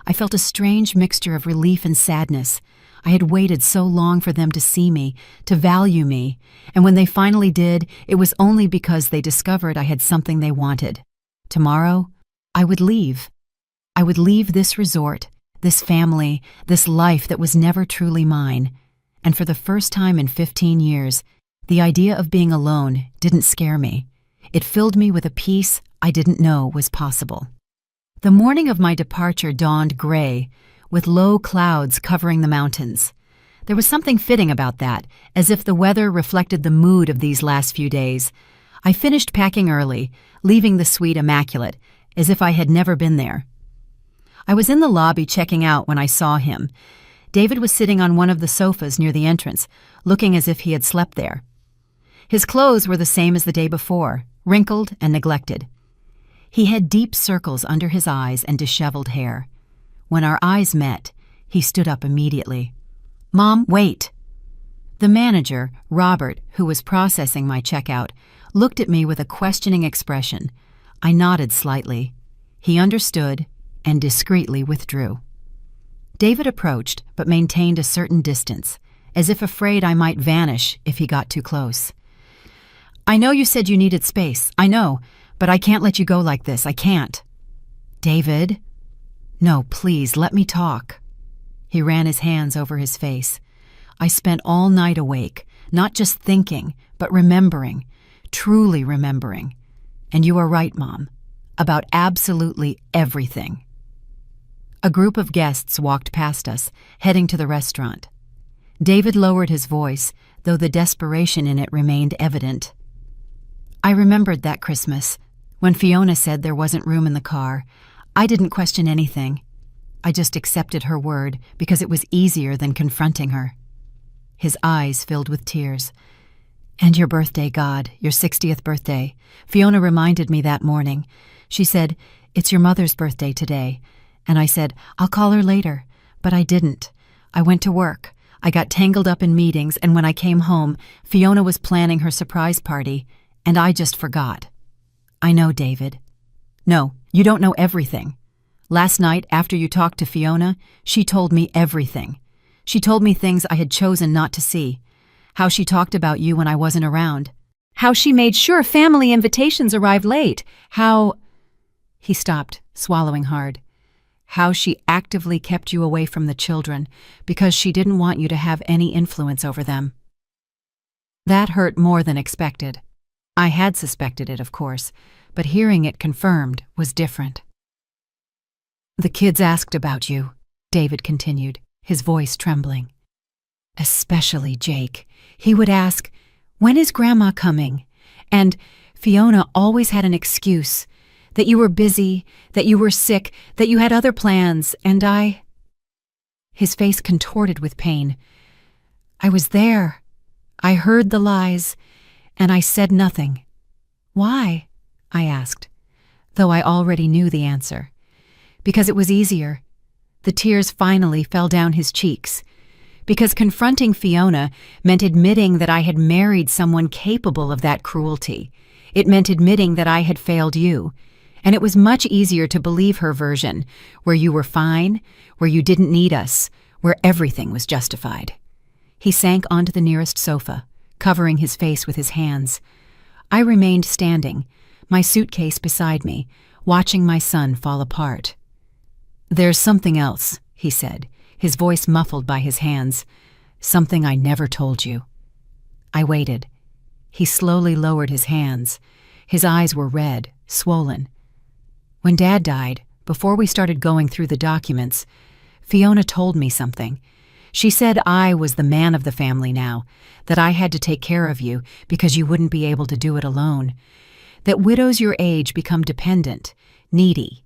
I felt a strange mixture of relief and sadness. I had waited so long for them to see me, to value me, and when they finally did, it was only because they discovered I had something they wanted. Tomorrow, I would leave. I would leave this resort, this family, this life that was never truly mine. And for the first time in 15 years, the idea of being alone didn't scare me. It filled me with a peace I didn't know was possible. The morning of my departure dawned gray, with low clouds covering the mountains. There was something fitting about that, as if the weather reflected the mood of these last few days. I finished packing early, leaving the suite immaculate, as if I had never been there. I was in the lobby checking out when I saw him. David was sitting on one of the sofas near the entrance, looking as if he had slept there. His clothes were the same as the day before, wrinkled and neglected. He had deep circles under his eyes and disheveled hair. When our eyes met, he stood up immediately. "Mom, wait." The manager, Robert, who was processing my checkout, looked at me with a questioning expression. I nodded slightly. He understood and discreetly withdrew. David approached, but maintained a certain distance, as if afraid I might vanish if he got too close. "I know you said you needed space. I know, but I can't let you go like this. I can't." "David?" "No, please, let me talk." He ran his hands over his face. I spent all night awake, not just thinking, but remembering, truly remembering. And you are right, Mom, about absolutely everything. A group of guests walked past us, heading to the restaurant. David lowered his voice, though the desperation in it remained evident. I remembered that Christmas, when Fiona said there wasn't room in the car. I didn't question anything. I just accepted her word because it was easier than confronting her. His eyes filled with tears. "And your birthday, God, your 60th birthday. Fiona reminded me that morning. She said, 'It's your mother's birthday today.' And I said, 'I'll call her later.' But I didn't. I went to work. I got tangled up in meetings, and when I came home, Fiona was planning her surprise party, and I just forgot." "I know, David." "No, you don't know everything. Last night, after you talked to Fiona, she told me everything. She told me things I had chosen not to see. How she talked about you when I wasn't around. How she made sure family invitations arrived late. How—" He stopped, swallowing hard. "How she actively kept you away from the children because she didn't want you to have any influence over them." That hurt more than expected. I had suspected it, of course, but hearing it confirmed was different. "The kids asked about you," David continued, his voice trembling. "Especially Jake. He would ask, 'When is Grandma coming?' And Fiona always had an excuse, that you were busy, that you were sick, that you had other plans, and I—" His face contorted with pain. "I was there. I heard the lies, and I said nothing." "Why?" I asked, though I already knew the answer. Because it was easier. The tears finally fell down his cheeks. Because confronting Fiona meant admitting that I had married someone capable of that cruelty. It meant admitting that I had failed you. And it was much easier to believe her version, where you were fine, where you didn't need us, where everything was justified. He sank onto the nearest sofa, covering his face with his hands. I remained standing, my suitcase beside me, watching my son fall apart. "There's something else," he said, his voice muffled by his hands. "Something I never told you." I waited. He slowly lowered his hands. His eyes were red, swollen. When Dad died, before we started going through the documents, Fiona told me something. She said I was the man of the family now, that I had to take care of you because you wouldn't be able to do it alone, that widows your age become dependent, needy.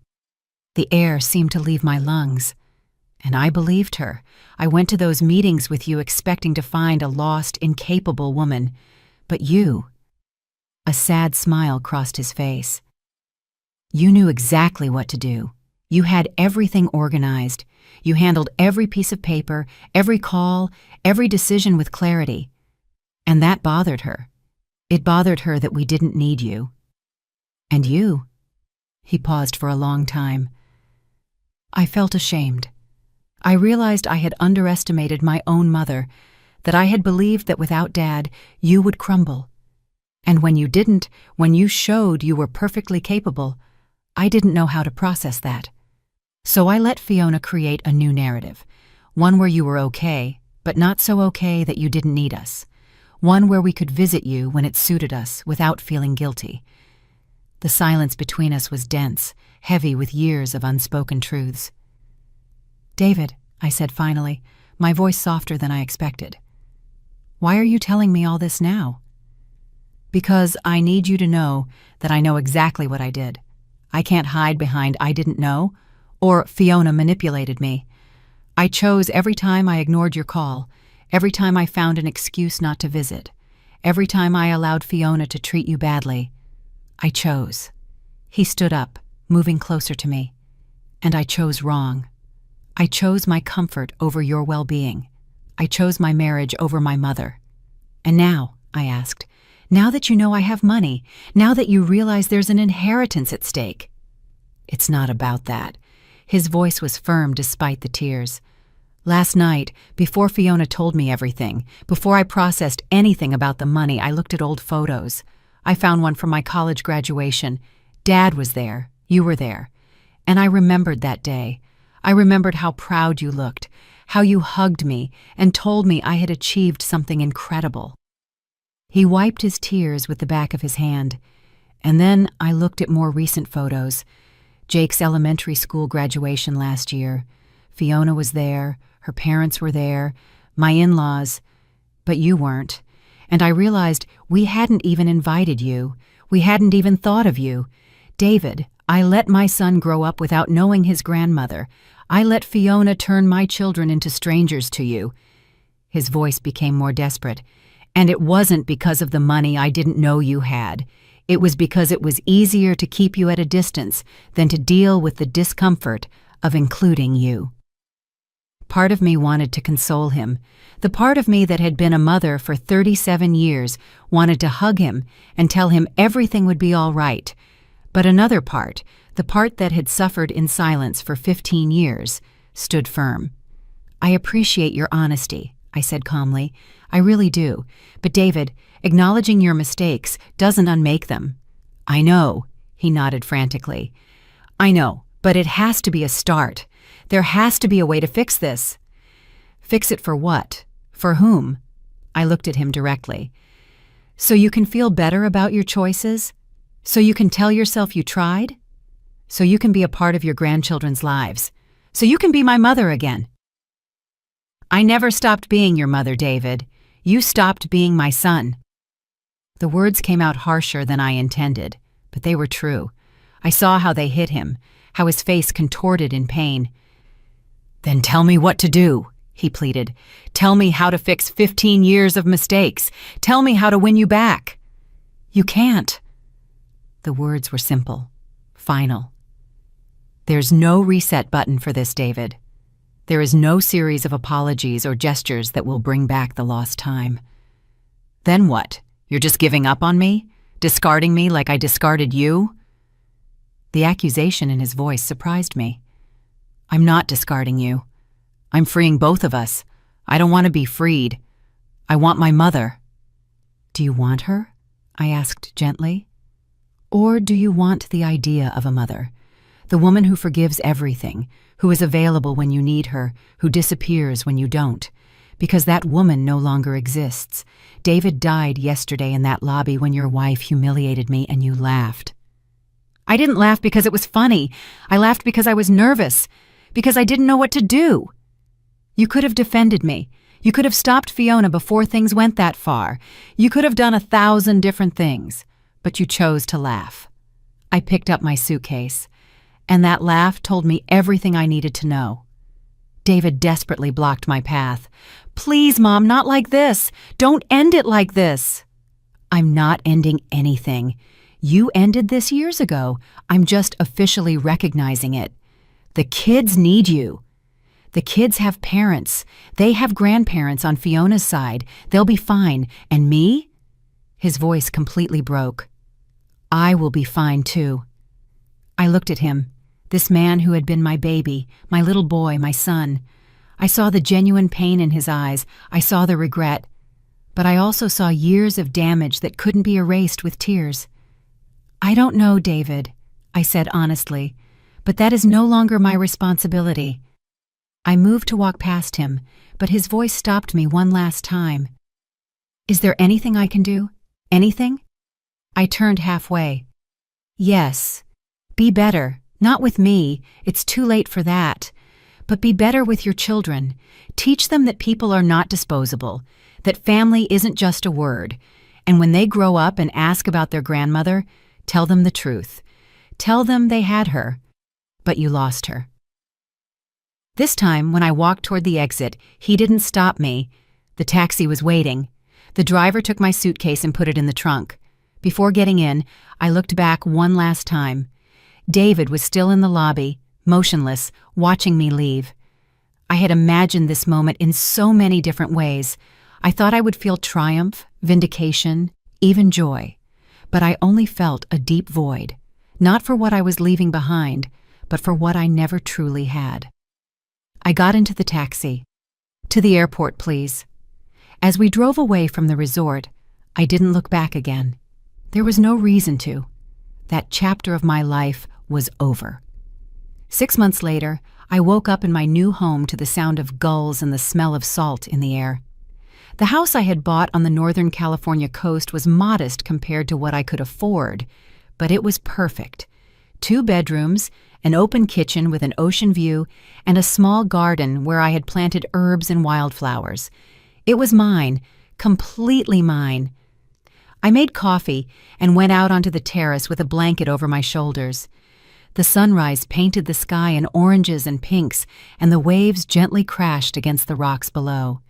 The air seemed to leave my lungs. And I believed her. I went to those meetings with you expecting to find a lost, incapable woman. But you— a sad smile crossed his face. You knew exactly what to do. You had everything organized. You handled every piece of paper, every call, every decision with clarity. And that bothered her. It bothered her that we didn't need you. And you— He paused for a long time. I felt ashamed. I realized I had underestimated my own mother, that I had believed that without Dad, you would crumble. And when you didn't, when you showed you were perfectly capable, I didn't know how to process that. So I let Fiona create a new narrative, one where you were okay, but not so okay that you didn't need us, one where we could visit you when it suited us without feeling guilty. The silence between us was dense, heavy with years of unspoken truths. David, I said finally, my voice softer than I expected. Why are you telling me all this now? Because I need you to know that I know exactly what I did. I can't hide behind I didn't know, or Fiona manipulated me. I chose every time I ignored your call, every time I found an excuse not to visit, every time I allowed Fiona to treat you badly. I chose. He stood up, moving closer to me. And I chose wrong. I chose my comfort over your well-being. I chose my marriage over my mother. And now, I asked, now that you know I have money, now that you realize there's an inheritance at stake. It's not about that. His voice was firm despite the tears. Last night, before Fiona told me everything, before I processed anything about the money, I looked at old photos. I found one from my college graduation. Dad was there. You were there. And I remembered that day. I remembered how proud you looked, how you hugged me and told me I had achieved something incredible. He wiped his tears with the back of his hand. And then I looked at more recent photos. Jake's elementary school graduation last year. Fiona was there, her parents were there, my in-laws, but you weren't. And I realized we hadn't even invited you. We hadn't even thought of you. David, I let my son grow up without knowing his grandmother. I let Fiona turn my children into strangers to you. His voice became more desperate. And it wasn't because of the money I didn't know you had. It was because it was easier to keep you at a distance than to deal with the discomfort of including you. Part of me wanted to console him. The part of me that had been a mother for 37 years wanted to hug him and tell him everything would be all right. But another part, the part that had suffered in silence for 15 years, stood firm. I appreciate your honesty, I said calmly. I really do. But David, acknowledging your mistakes doesn't unmake them. I know, he nodded frantically. I know, but it has to be a start. There has to be a way to fix this. Fix it for what? For whom? I looked at him directly. So you can feel better about your choices? So you can tell yourself you tried? So you can be a part of your grandchildren's lives? So you can be my mother again? I never stopped being your mother, David. You stopped being my son. The words came out harsher than I intended, but they were true. I saw how they hit him, how his face contorted in pain. Then tell me what to do, he pleaded. Tell me how to fix 15 years of mistakes. Tell me how to win you back. You can't. The words were simple, final. There's no reset button for this, David. There is no series of apologies or gestures that will bring back the lost time. Then what? You're just giving up on me? Discarding me like I discarded you? The accusation in his voice surprised me. I'm not discarding you. I'm freeing both of us. I don't want to be freed. I want my mother. Do you want her? I asked gently. Or do you want the idea of a mother? The woman who forgives everything, who is available when you need her, who disappears when you don't. Because that woman no longer exists. David died yesterday in that lobby when your wife humiliated me and you laughed. I didn't laugh because it was funny. I laughed because I was nervous, because I didn't know what to do. You could have defended me. You could have stopped Fiona before things went that far. You could have done 1,000 different things, but you chose to laugh. I picked up my suitcase, and that laugh told me everything I needed to know. David desperately blocked my path. Please, Mom, not like this. Don't end it like this. I'm not ending anything. You ended this years ago. I'm just officially recognizing it. The kids need you. The kids have parents. They have grandparents on Fiona's side. They'll be fine. And me? His voice completely broke. I will be fine too. I looked at him, this man who had been my baby, my little boy, my son. I saw the genuine pain in his eyes. I saw the regret. But I also saw years of damage that couldn't be erased with tears. I don't know, David, I said honestly, but that is no longer my responsibility. I moved to walk past him, but his voice stopped me one last time. Is there anything I can do? Anything? I turned halfway. Yes. Be better. Not with me. It's too late for that. But be better with your children. Teach them that people are not disposable, that family isn't just a word. And when they grow up and ask about their grandmother, tell them the truth. Tell them they had her, but you lost her. This time, when I walked toward the exit, he didn't stop me. The taxi was waiting. The driver took my suitcase and put it in the trunk. Before getting in, I looked back one last time. David was still in the lobby, motionless, watching me leave. I had imagined this moment in so many different ways. I thought I would feel triumph, vindication, even joy. But I only felt a deep void, not for what I was leaving behind, but for what I never truly had. I got into the taxi. To the airport, please. As we drove away from the resort, I didn't look back again. There was no reason to. That chapter of my life was over. 6 months later, I woke up in my new home to the sound of gulls and the smell of salt in the air. The house I had bought on the Northern California coast was modest compared to what I could afford, but it was perfect. 2 bedrooms, an open kitchen with an ocean view, and a small garden where I had planted herbs and wildflowers. It was mine, completely mine. I made coffee and went out onto the terrace with a blanket over my shoulders. The sunrise painted the sky in oranges and pinks, and the waves gently crashed against the rocks below.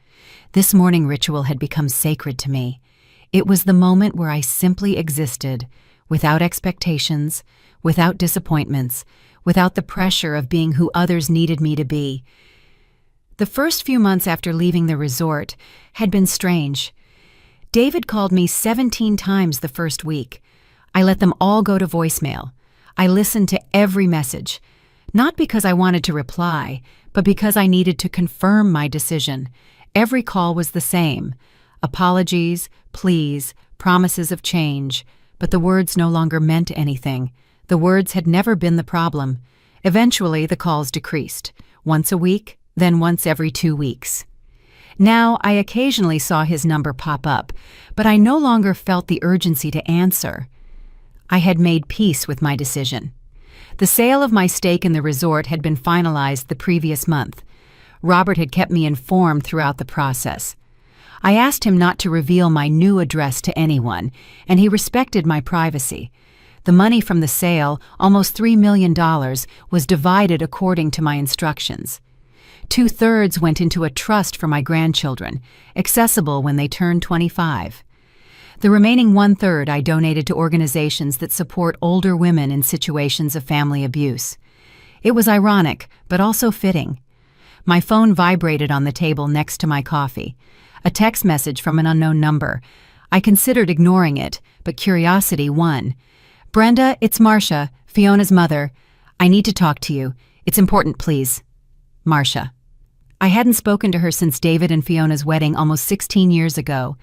This morning ritual had become sacred to me. It was the moment where I simply existed, without expectations, without disappointments, without the pressure of being who others needed me to be. The first few months after leaving the resort had been strange. David called me 17 times the first week. I let them all go to voicemail. I listened to every message, not because I wanted to reply, but because I needed to confirm my decision. Every call was the same. Apologies, pleas, promises of change, but the words no longer meant anything. The words had never been the problem. Eventually, the calls decreased, once a week, then once every 2 weeks. Now, I occasionally saw his number pop up, but I no longer felt the urgency to answer. I had made peace with my decision. The sale of my stake in the resort had been finalized the previous month. Robert had kept me informed throughout the process. I asked him not to reveal my new address to anyone, and he respected my privacy. The money from the sale, almost $3 million, was divided according to my instructions. 2/3 went into a trust for my grandchildren, accessible when they turned 25. The remaining 1/3 I donated to organizations that support older women in situations of family abuse. It was ironic, but also fitting. My phone vibrated on the table next to my coffee. A text message from an unknown number. I considered ignoring it, but curiosity won. "Brenda, it's Marcia, Fiona's mother. I need to talk to you. It's important, please. Marcia." I hadn't spoken to her since David and Fiona's wedding almost 16 years ago.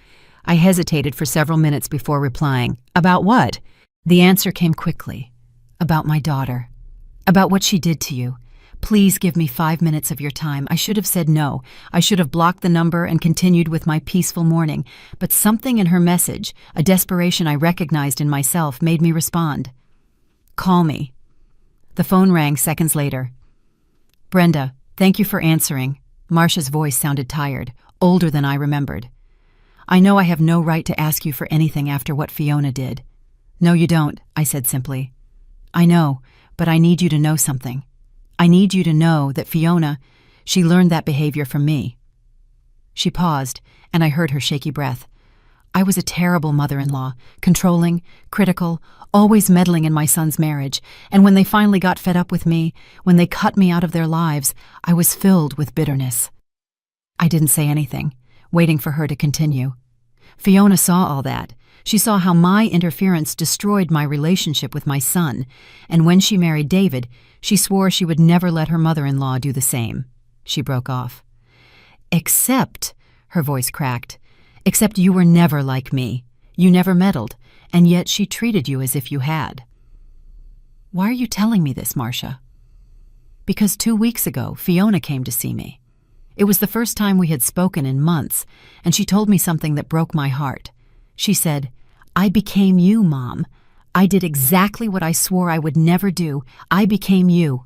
I hesitated for several minutes before replying. "About what?" The answer came quickly. "About my daughter. About what she did to you. Please give me 5 minutes of your time. I should have said no. I should have blocked the number and continued with my peaceful morning. But something in her message, a desperation I recognized in myself, made me respond. Call me. The phone rang seconds later. Brenda, thank you for answering. Marcia's voice sounded tired, older than I remembered. I know I have no right to ask you for anything after what Fiona did. No, you don't, I said simply. I know, but I need you to know something. I need you to know that Fiona, she learned that behavior from me. She paused, and I heard her shaky breath. I was a terrible mother-in-law, controlling, critical, always meddling in my son's marriage, and when they finally got fed up with me, when they cut me out of their lives, I was filled with bitterness. I didn't say anything, waiting for her to continue. Fiona saw all that. She saw how my interference destroyed my relationship with my son, and when she married David, she swore she would never let her mother-in-law do the same. She broke off. Except, her voice cracked, except you were never like me. You never meddled, and yet she treated you as if you had. Why are you telling me this, Marcia? Because 2 weeks ago, Fiona came to see me. It was the first time we had spoken in months, and she told me something that broke my heart. She said, I became you, Mom. I did exactly what I swore I would never do. I became you.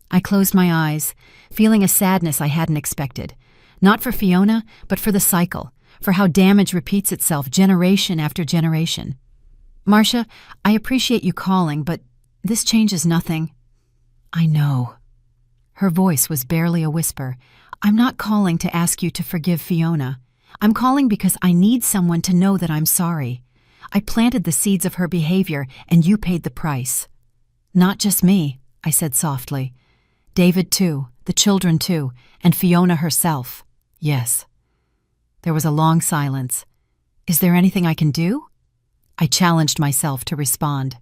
I closed my eyes, feeling a sadness I hadn't expected. Not for Fiona, but for the cycle, for how damage repeats itself generation after generation. Marcia, I appreciate you calling, but this changes nothing. I know. Her voice was barely a whisper. I'm not calling to ask you to forgive Fiona. I'm calling because I need someone to know that I'm sorry. I planted the seeds of her behavior, and you paid the price. Not just me, I said softly. David too, the children too, and Fiona herself. Yes. There was a long silence. Is there anything I can do? I challenged myself to respond.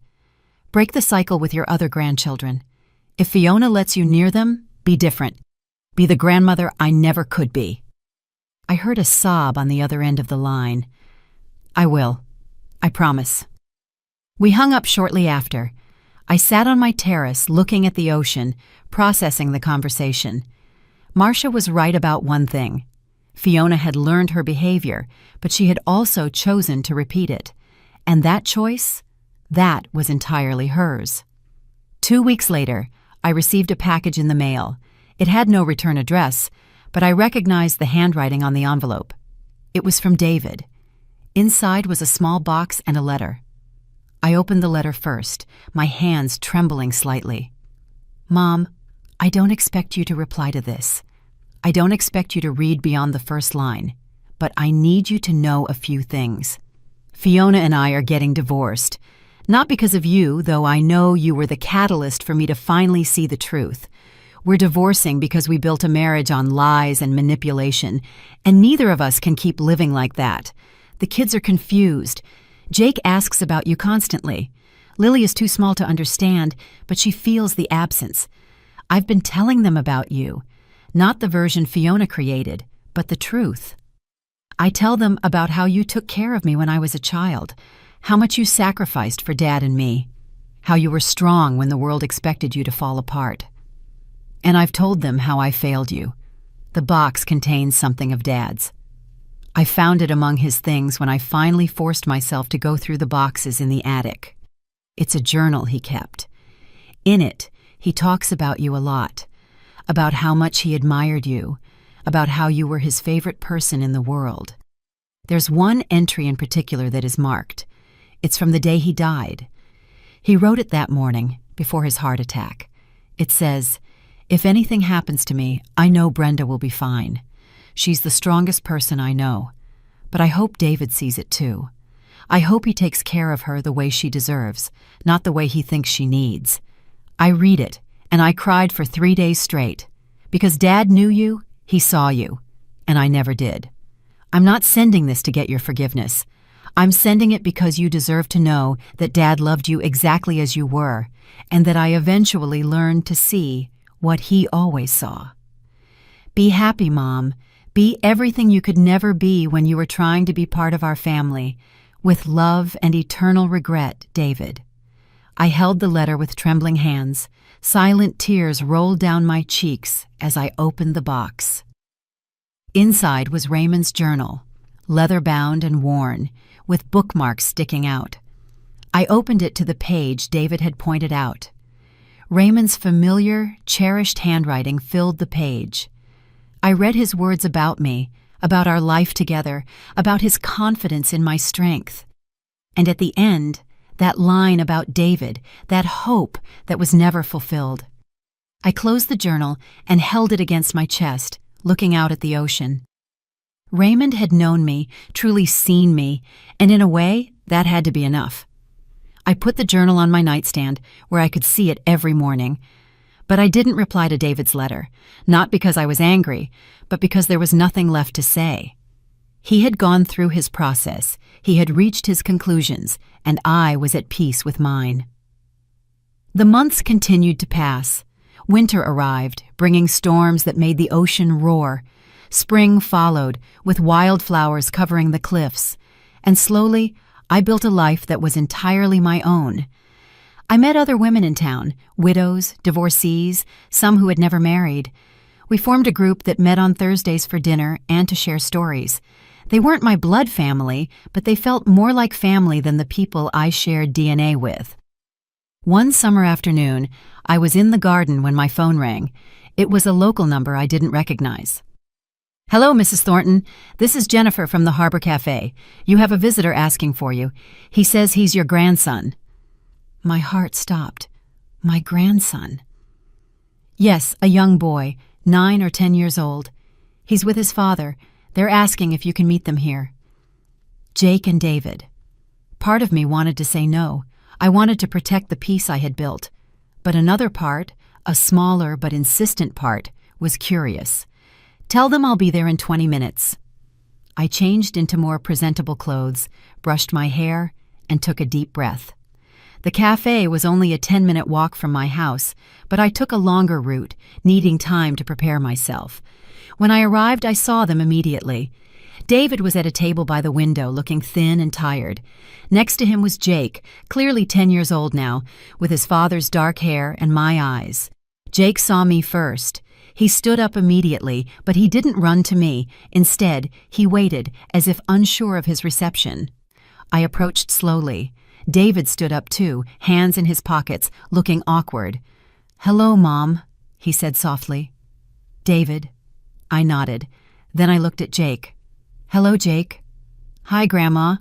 Break the cycle with your other grandchildren. If Fiona lets you near them, be different. Be the grandmother I never could be. I heard a sob on the other end of the line. I will. I promise. We hung up shortly after. I sat on my terrace looking at the ocean, processing the conversation. Marcia was right about one thing. Fiona had learned her behavior, but she had also chosen to repeat it. And that choice, that was entirely hers. 2 weeks later, I received a package in the mail. It had no return address, but I recognized the handwriting on the envelope. It was from David. Inside was a small box and a letter. I opened the letter first, my hands trembling slightly. Mom, I don't expect you to reply to this. I don't expect you to read beyond the first line, but I need you to know a few things. Fiona and I are getting divorced. Not because of you, though I know you were the catalyst for me to finally see the truth. We're divorcing because we built a marriage on lies and manipulation, and neither of us can keep living like that. The kids are confused. Jake asks about you constantly. Lily is too small to understand, but she feels the absence. I've been telling them about you, not the version Fiona created, but the truth. I tell them about how you took care of me when I was a child, how much you sacrificed for Dad and me, how you were strong when the world expected you to fall apart. And I've told them how I failed you. The box contains something of Dad's. I found it among his things when I finally forced myself to go through the boxes in the attic. It's a journal he kept. In it, he talks about you a lot, about how much he admired you, about how you were his favorite person in the world. There's one entry in particular that is marked. It's from the day he died. He wrote it that morning, before his heart attack. It says, if anything happens to me, I know Brenda will be fine. She's the strongest person I know. But I hope David sees it too. I hope he takes care of her the way she deserves, not the way he thinks she needs. I read it, and I cried for 3 days straight. Because Dad knew you, he saw you, and I never did. I'm not sending this to get your forgiveness. I'm sending it because you deserve to know that Dad loved you exactly as you were, and that I eventually learned to see what he always saw. Be happy, Mom. Be everything you could never be when you were trying to be part of our family. With love and eternal regret, David. I held the letter with trembling hands, Silent tears rolled down my cheeks as I opened the box. Inside was Raymond's journal, leather-bound and worn, with bookmarks sticking out. I opened it to the page David had pointed out. Raymond's familiar, cherished handwriting filled the page. I read his words about me, about our life together, about his confidence in my strength. And at the end, that line about David, that hope that was never fulfilled. I closed the journal and held it against my chest, looking out at the ocean. Raymond had known me, truly seen me, and in a way, that had to be enough. I put the journal on my nightstand, where I could see it every morning. But I didn't reply to David's letter, not because I was angry, but because there was nothing left to say. He had gone through his process, he had reached his conclusions, and I was at peace with mine. The months continued to pass. Winter arrived, bringing storms that made the ocean roar. Spring followed, with wildflowers covering the cliffs, and slowly I built a life that was entirely my own. I met other women in town, widows, divorcees, some who had never married. We formed a group that met on Thursdays for dinner and to share stories. They weren't my blood family, but they felt more like family than the people I shared DNA with. One summer afternoon, I was in the garden when my phone rang. It was a local number I didn't recognize. "Hello, Mrs. Thornton. This is Jennifer from the Harbor Cafe. You have a visitor asking for you. He says he's your grandson." My heart stopped. My grandson. Yes, a young boy, 9 or 10 years old. He's with his father. They're asking if you can meet them here. Jake and David. Part of me wanted to say no. I wanted to protect the peace I had built. But another part, a smaller but insistent part, was curious. "Tell them I'll be there in 20 minutes. I changed into more presentable clothes, brushed my hair, and took a deep breath. The cafe was only a 10-minute walk from my house, but I took a longer route, needing time to prepare myself. When I arrived, I saw them immediately. David was at a table by the window, looking thin and tired. Next to him was Jake, clearly 10 years old now, with his father's dark hair and my eyes. Jake saw me first. He stood up immediately, but he didn't run to me. Instead, he waited, as if unsure of his reception. I approached slowly. David stood up too, hands in his pockets, looking awkward. "Hello, Mom," he said softly. "David." I nodded. Then I looked at Jake. "Hello, Jake." "Hi, Grandma."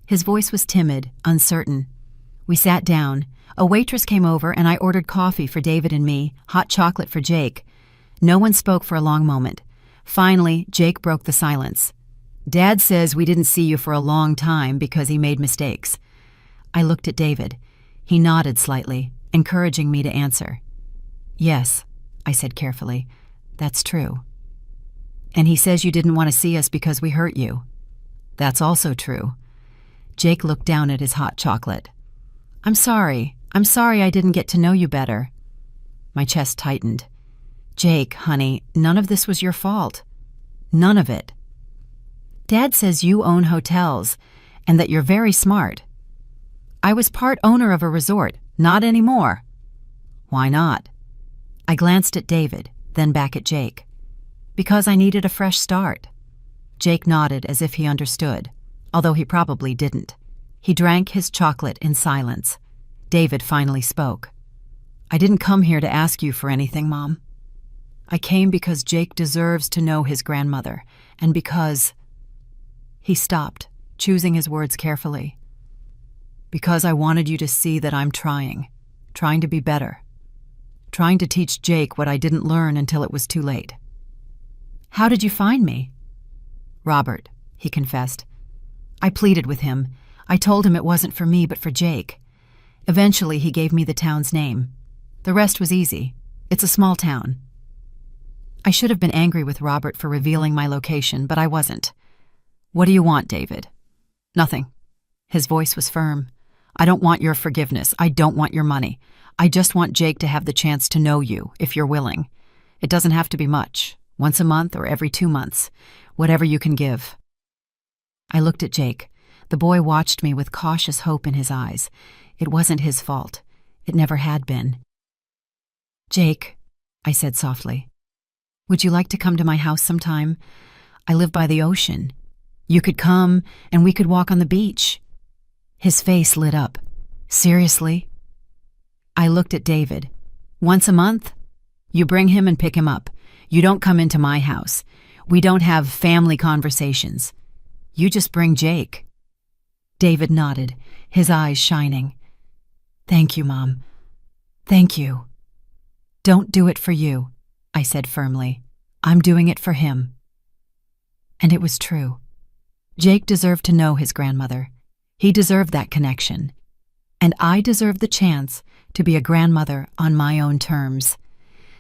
His voice was timid, uncertain. We sat down. A waitress came over and I ordered coffee for David and me, hot chocolate for Jake. No one spoke for a long moment. Finally, Jake broke the silence. "Dad says we didn't see you for a long time because he made mistakes." I looked at David. He nodded slightly, encouraging me to answer. "Yes," I said carefully, "that's true." "And he says you didn't want to see us because we hurt you." "That's also true." Jake looked down at his hot chocolate. I'm sorry I didn't get to know you better." My chest tightened. "Jake, honey, none of this was your fault. None of it. Dad says you own hotels, and that you're very smart." "I was part owner of a resort, not anymore." "Why not?" I glanced at David, then back at Jake. "Because I needed a fresh start." Jake nodded as if he understood, although he probably didn't. He drank his chocolate in silence. David finally spoke. "I didn't come here to ask you for anything, Mom. I came because Jake deserves to know his grandmother, and because—" He stopped, choosing his words carefully. "Because I wanted you to see that I'm trying to be better, trying to teach Jake what I didn't learn until it was too late." "How did you find me?" "Robert," he confessed. "I pleaded with him. I told him it wasn't for me but for Jake. Eventually he gave me the town's name. The rest was easy. It's a small town." I should have been angry with Robert for revealing my location, but I wasn't. "What do you want, David?" "Nothing." His voice was firm. "I don't want your forgiveness. I don't want your money. I just want Jake to have the chance to know you, if you're willing. It doesn't have to be much. Once a month or every 2 months. Whatever you can give." I looked at Jake. The boy watched me with cautious hope in his eyes. It wasn't his fault. It never had been. "Jake," I said softly, "would you like to come to my house sometime? I live by the ocean. You could come and we could walk on the beach." His face lit up. "Seriously?" I looked at David. "Once a month? You bring him and pick him up. You don't come into my house. We don't have family conversations. You just bring Jake." David nodded, his eyes shining. "Thank you, Mom. Thank you." "Don't do it for you," I said firmly. "I'm doing it for him." And it was true. Jake deserved to know his grandmother. He deserved that connection. And I deserved the chance to be a grandmother on my own terms.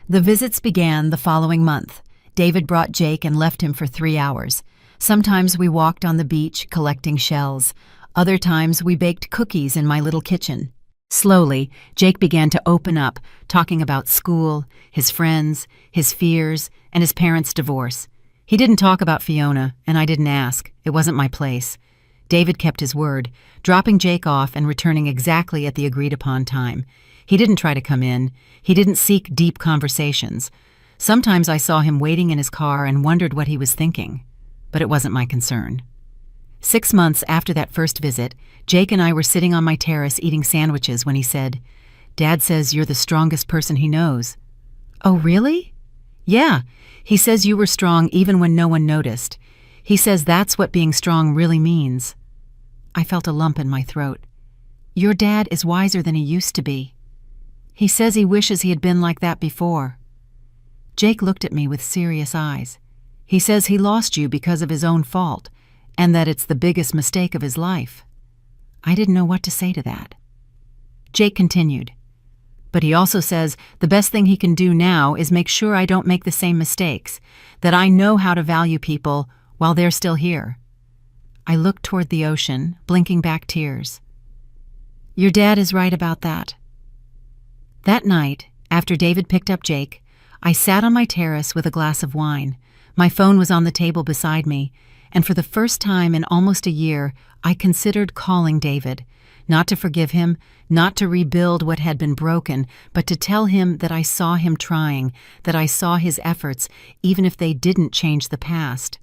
The visits began the following month. David brought Jake and left him for 3 hours. Sometimes we walked on the beach collecting shells. Other times we baked cookies in my little kitchen. Slowly, Jake began to open up, talking about school, his friends, his fears, and his parents' divorce. He didn't talk about Fiona, and I didn't ask. It wasn't my place. David kept his word, dropping Jake off and returning exactly at the agreed-upon time. He didn't try to come in. He didn't seek deep conversations. Sometimes I saw him waiting in his car and wondered what he was thinking, but it wasn't my concern. 6 months after that first visit, Jake and I were sitting on my terrace eating sandwiches when he said, "Dad says you're the strongest person he knows." "Oh, really?" "Yeah. He says you were strong even when no one noticed. He says that's what being strong really means." I felt a lump in my throat. "Your dad is wiser than he used to be. He says he wishes he had been like that before." Jake looked at me with serious eyes. "He says he lost you because of his own fault, and that it's the biggest mistake of his life." I didn't know what to say to that. Jake continued, "But he also says the best thing he can do now is make sure I don't make the same mistakes, that I know how to value people while they're still here." I looked toward the ocean, blinking back tears. "Your dad is right about that." That night, after David picked up Jake, I sat on my terrace with a glass of wine. My phone was on the table beside me, and for the first time in almost a year, I considered calling David, not to forgive him, not to rebuild what had been broken, but to tell him that I saw him trying, that I saw his efforts, even if they didn't change the past.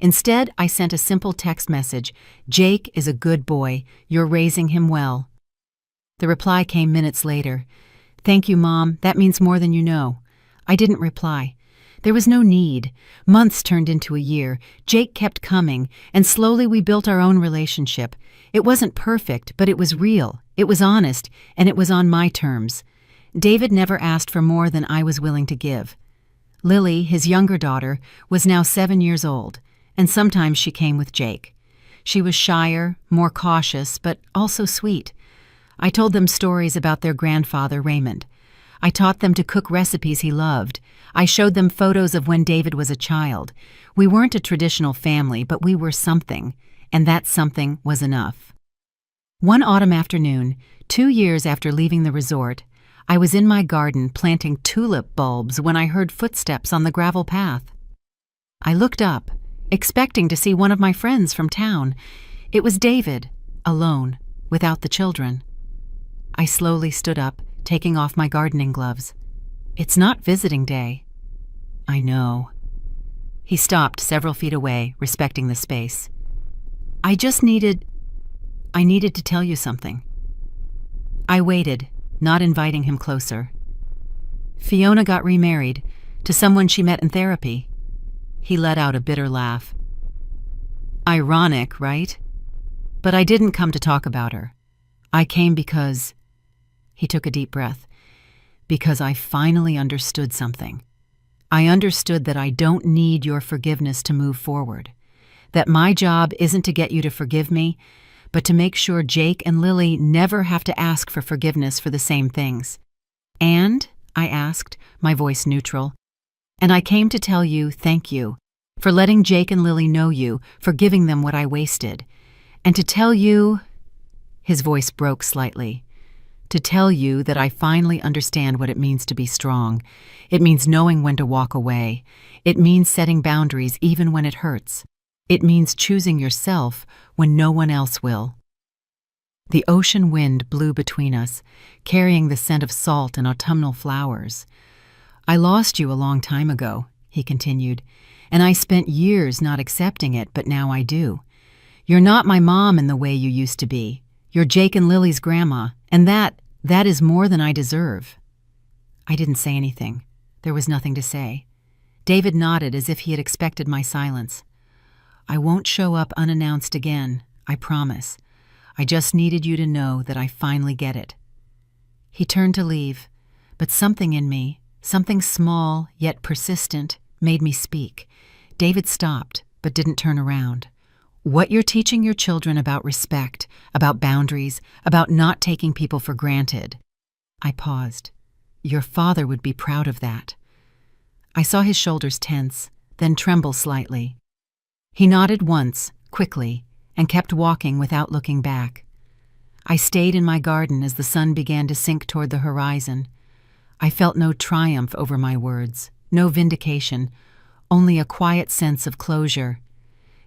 Instead, I sent a simple text message, "Jake is a good boy. You're raising him well." The reply came minutes later. "Thank you, Mom. That means more than you know." I didn't reply. There was no need. Months turned into a year. Jake kept coming, and slowly we built our own relationship. It wasn't perfect, but it was real. It was honest, and it was on my terms. David never asked for more than I was willing to give. Lily, his younger daughter, was now 7 years old, and sometimes she came with Jake. She was shyer, more cautious, but also sweet. I told them stories about their grandfather, Raymond. I taught them to cook recipes he loved. I showed them photos of when David was a child. We weren't a traditional family, but we were something, and that something was enough. One autumn afternoon, 2 years after leaving the resort, I was in my garden planting tulip bulbs when I heard footsteps on the gravel path. I looked up, expecting to see one of my friends from town. It was David, alone, without the children. I slowly stood up, taking off my gardening gloves. "It's not visiting day." "I know." He stopped several feet away, respecting the space. I needed to tell you something." I waited, not inviting him closer. "Fiona got remarried to someone she met in therapy." He let out a bitter laugh. "Ironic, right? But I didn't come to talk about her. I came because—" He took a deep breath. "Because I finally understood something. I understood that I don't need your forgiveness to move forward. That my job isn't to get you to forgive me, but to make sure Jake and Lily never have to ask for forgiveness for the same things." "And?" I asked, my voice neutral. "And I came to tell you thank you for letting Jake and Lily know you, for giving them what I wasted. And to tell you—" His voice broke slightly. "To tell you that I finally understand what it means to be strong. It means knowing when to walk away. It means setting boundaries even when it hurts. It means choosing yourself when no one else will." The ocean wind blew between us, carrying the scent of salt and autumnal flowers. I lost you a long time ago," he continued, "and I spent years not accepting it, but now I do. You're not my mom in the way you used to be. You're Jake and Lily's grandma, and that is more than I deserve." I didn't say anything. There was nothing to say. David nodded as if he had expected my silence. "I won't show up unannounced again, I promise. I just needed you to know that I finally get it." He turned to leave, but something in me, something small yet persistent, made me speak. David stopped, but didn't turn around. "What you're teaching your children about respect, about boundaries, about not taking people for granted." I paused. "Your father would be proud of that." I saw his shoulders tense, then tremble slightly. He nodded once, quickly, and kept walking without looking back. I stayed in my garden as the sun began to sink toward the horizon. I felt no triumph over my words, no vindication, only a quiet sense of closure.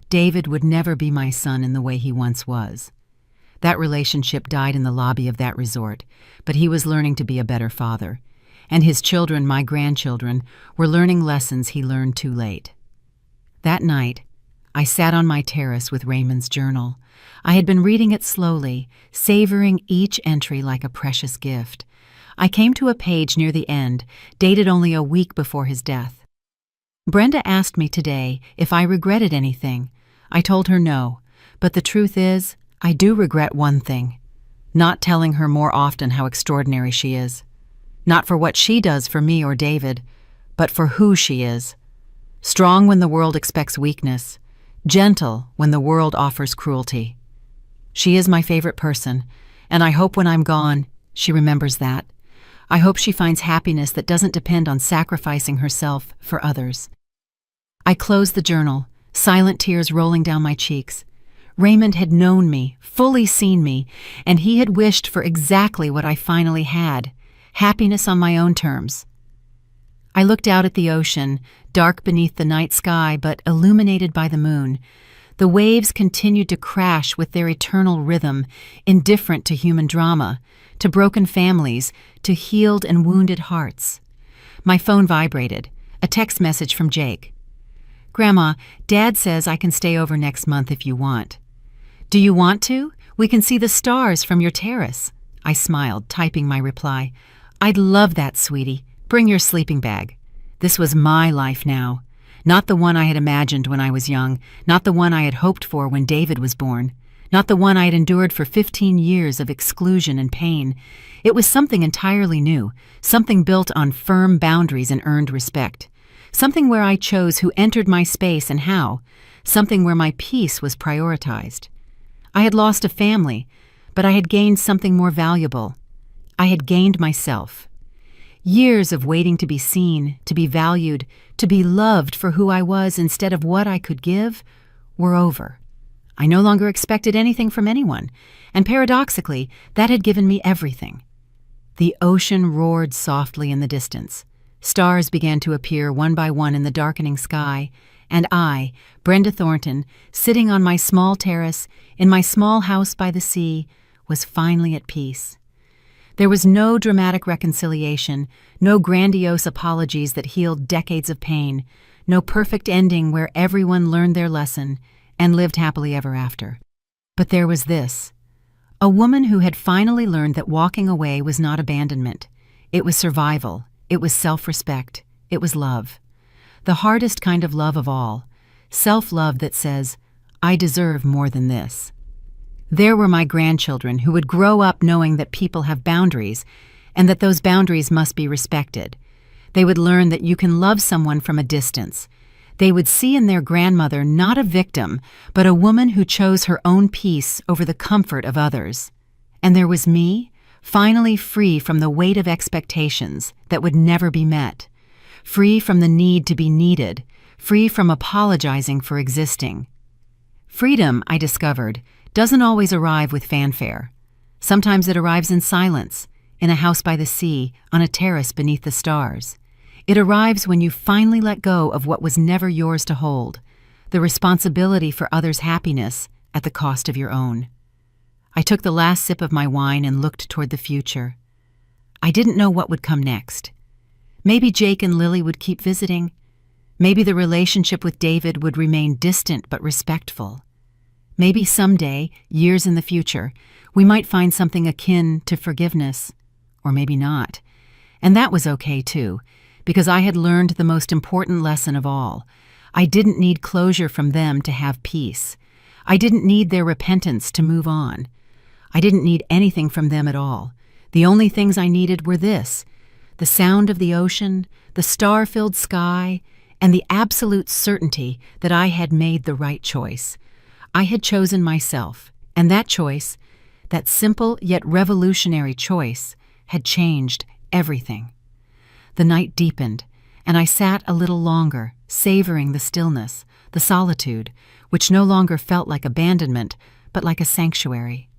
David would never be my son in the way he once was. That relationship died in the lobby of that resort, but he was learning to be a better father, and his children, my grandchildren, were learning lessons he learned too late. That night, I sat on my terrace with Raymond's journal. I had been reading it slowly, savoring each entry like a precious gift. I came to a page near the end, dated only a week before his death. Brenda asked me today if I regretted anything. I told her no, but the truth is, I do regret one thing: not telling her more often how extraordinary she is. Not for what she does for me or David, but for who she is. Strong when the world expects weakness, gentle when the world offers cruelty. She is my favorite person, and I hope when I'm gone, she remembers that. I hope she finds happiness that doesn't depend on sacrificing herself for others. I closed the journal, silent tears rolling down my cheeks. Raymond had known me, fully seen me, and he had wished for exactly what I finally had: happiness on my own terms. I looked out at the ocean, dark beneath the night sky but illuminated by the moon. The waves continued to crash with their eternal rhythm, indifferent to human drama, to broken families, to healed and wounded hearts. My phone vibrated, a text message from Jake. "Grandma, Dad says I can stay over next month if you want." "Do you want to? We can see the stars from your terrace." I smiled, typing my reply. "I'd love that, sweetie. Bring your sleeping bag." This was my life now. Not the one I had imagined when I was young, not the one I had hoped for when David was born, not the one I had endured for 15 years of exclusion and pain. It was something entirely new, something built on firm boundaries and earned respect, something where I chose who entered my space and how, something where my peace was prioritized. I had lost a family, but I had gained something more valuable. I had gained myself. Years of waiting to be seen, to be valued, to be loved for who I was instead of what I could give, were over. I no longer expected anything from anyone, and paradoxically, that had given me everything. The ocean roared softly in the distance. Stars began to appear one by one in the darkening sky, and I, Brenda Thornton, sitting on my small terrace, in my small house by the sea, was finally at peace. There was no dramatic reconciliation, no grandiose apologies that healed decades of pain, no perfect ending where everyone learned their lesson and lived happily ever after. But there was this: a woman who had finally learned that walking away was not abandonment. It was survival. It was self-respect. It was love. The hardest kind of love of all. Self-love that says, "I deserve more than this." There were my grandchildren who would grow up knowing that people have boundaries and that those boundaries must be respected. They would learn that you can love someone from a distance. They would see in their grandmother not a victim, but a woman who chose her own peace over the comfort of others. And there was me, finally free from the weight of expectations that would never be met, free from the need to be needed, free from apologizing for existing. Freedom, I discovered, doesn't always arrive with fanfare. Sometimes it arrives in silence, in a house by the sea, on a terrace beneath the stars. It arrives when you finally let go of what was never yours to hold, the responsibility for others' happiness at the cost of your own. I took the last sip of my wine and looked toward the future. I didn't know what would come next. Maybe Jake and Lily would keep visiting. Maybe the relationship with David would remain distant but respectful. Maybe someday, years in the future, we might find something akin to forgiveness. Or maybe not. And that was okay too, because I had learned the most important lesson of all. I didn't need closure from them to have peace. I didn't need their repentance to move on. I didn't need anything from them at all. The only things I needed were this: the sound of the ocean, the star-filled sky, and the absolute certainty that I had made the right choice. I had chosen myself, and that choice, that simple yet revolutionary choice, had changed everything. The night deepened, and I sat a little longer, savoring the stillness, the solitude, which no longer felt like abandonment, but like a sanctuary.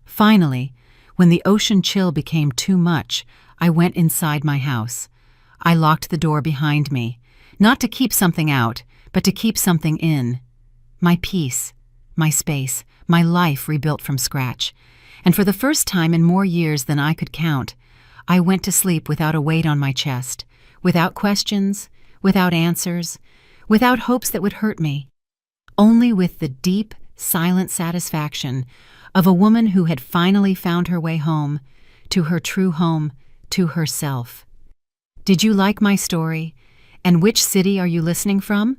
Finally, when the ocean chill became too much, I went inside my house. I locked the door behind me, not to keep something out, but to keep something in. My peace, my space, my life rebuilt from scratch. And for the first time in more years than I could count, I went to sleep without a weight on my chest, without questions, without answers, without hopes that would hurt me, only with the deep, silent satisfaction of a woman who had finally found her way home, to her true home, to herself. Did you like my story? And which city are you listening from?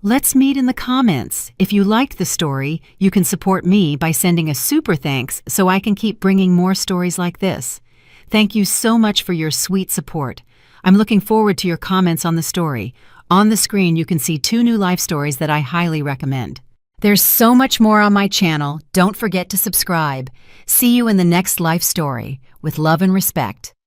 Let's meet in the comments. If you liked the story, you can support me by sending a super thanks so I can keep bringing more stories like this. Thank you so much for your sweet support. I'm looking forward to your comments on the story. On the screen, you can see 2 new life stories that I highly recommend. There's so much more on my channel. Don't forget to subscribe. See you in the next life story. With love and respect.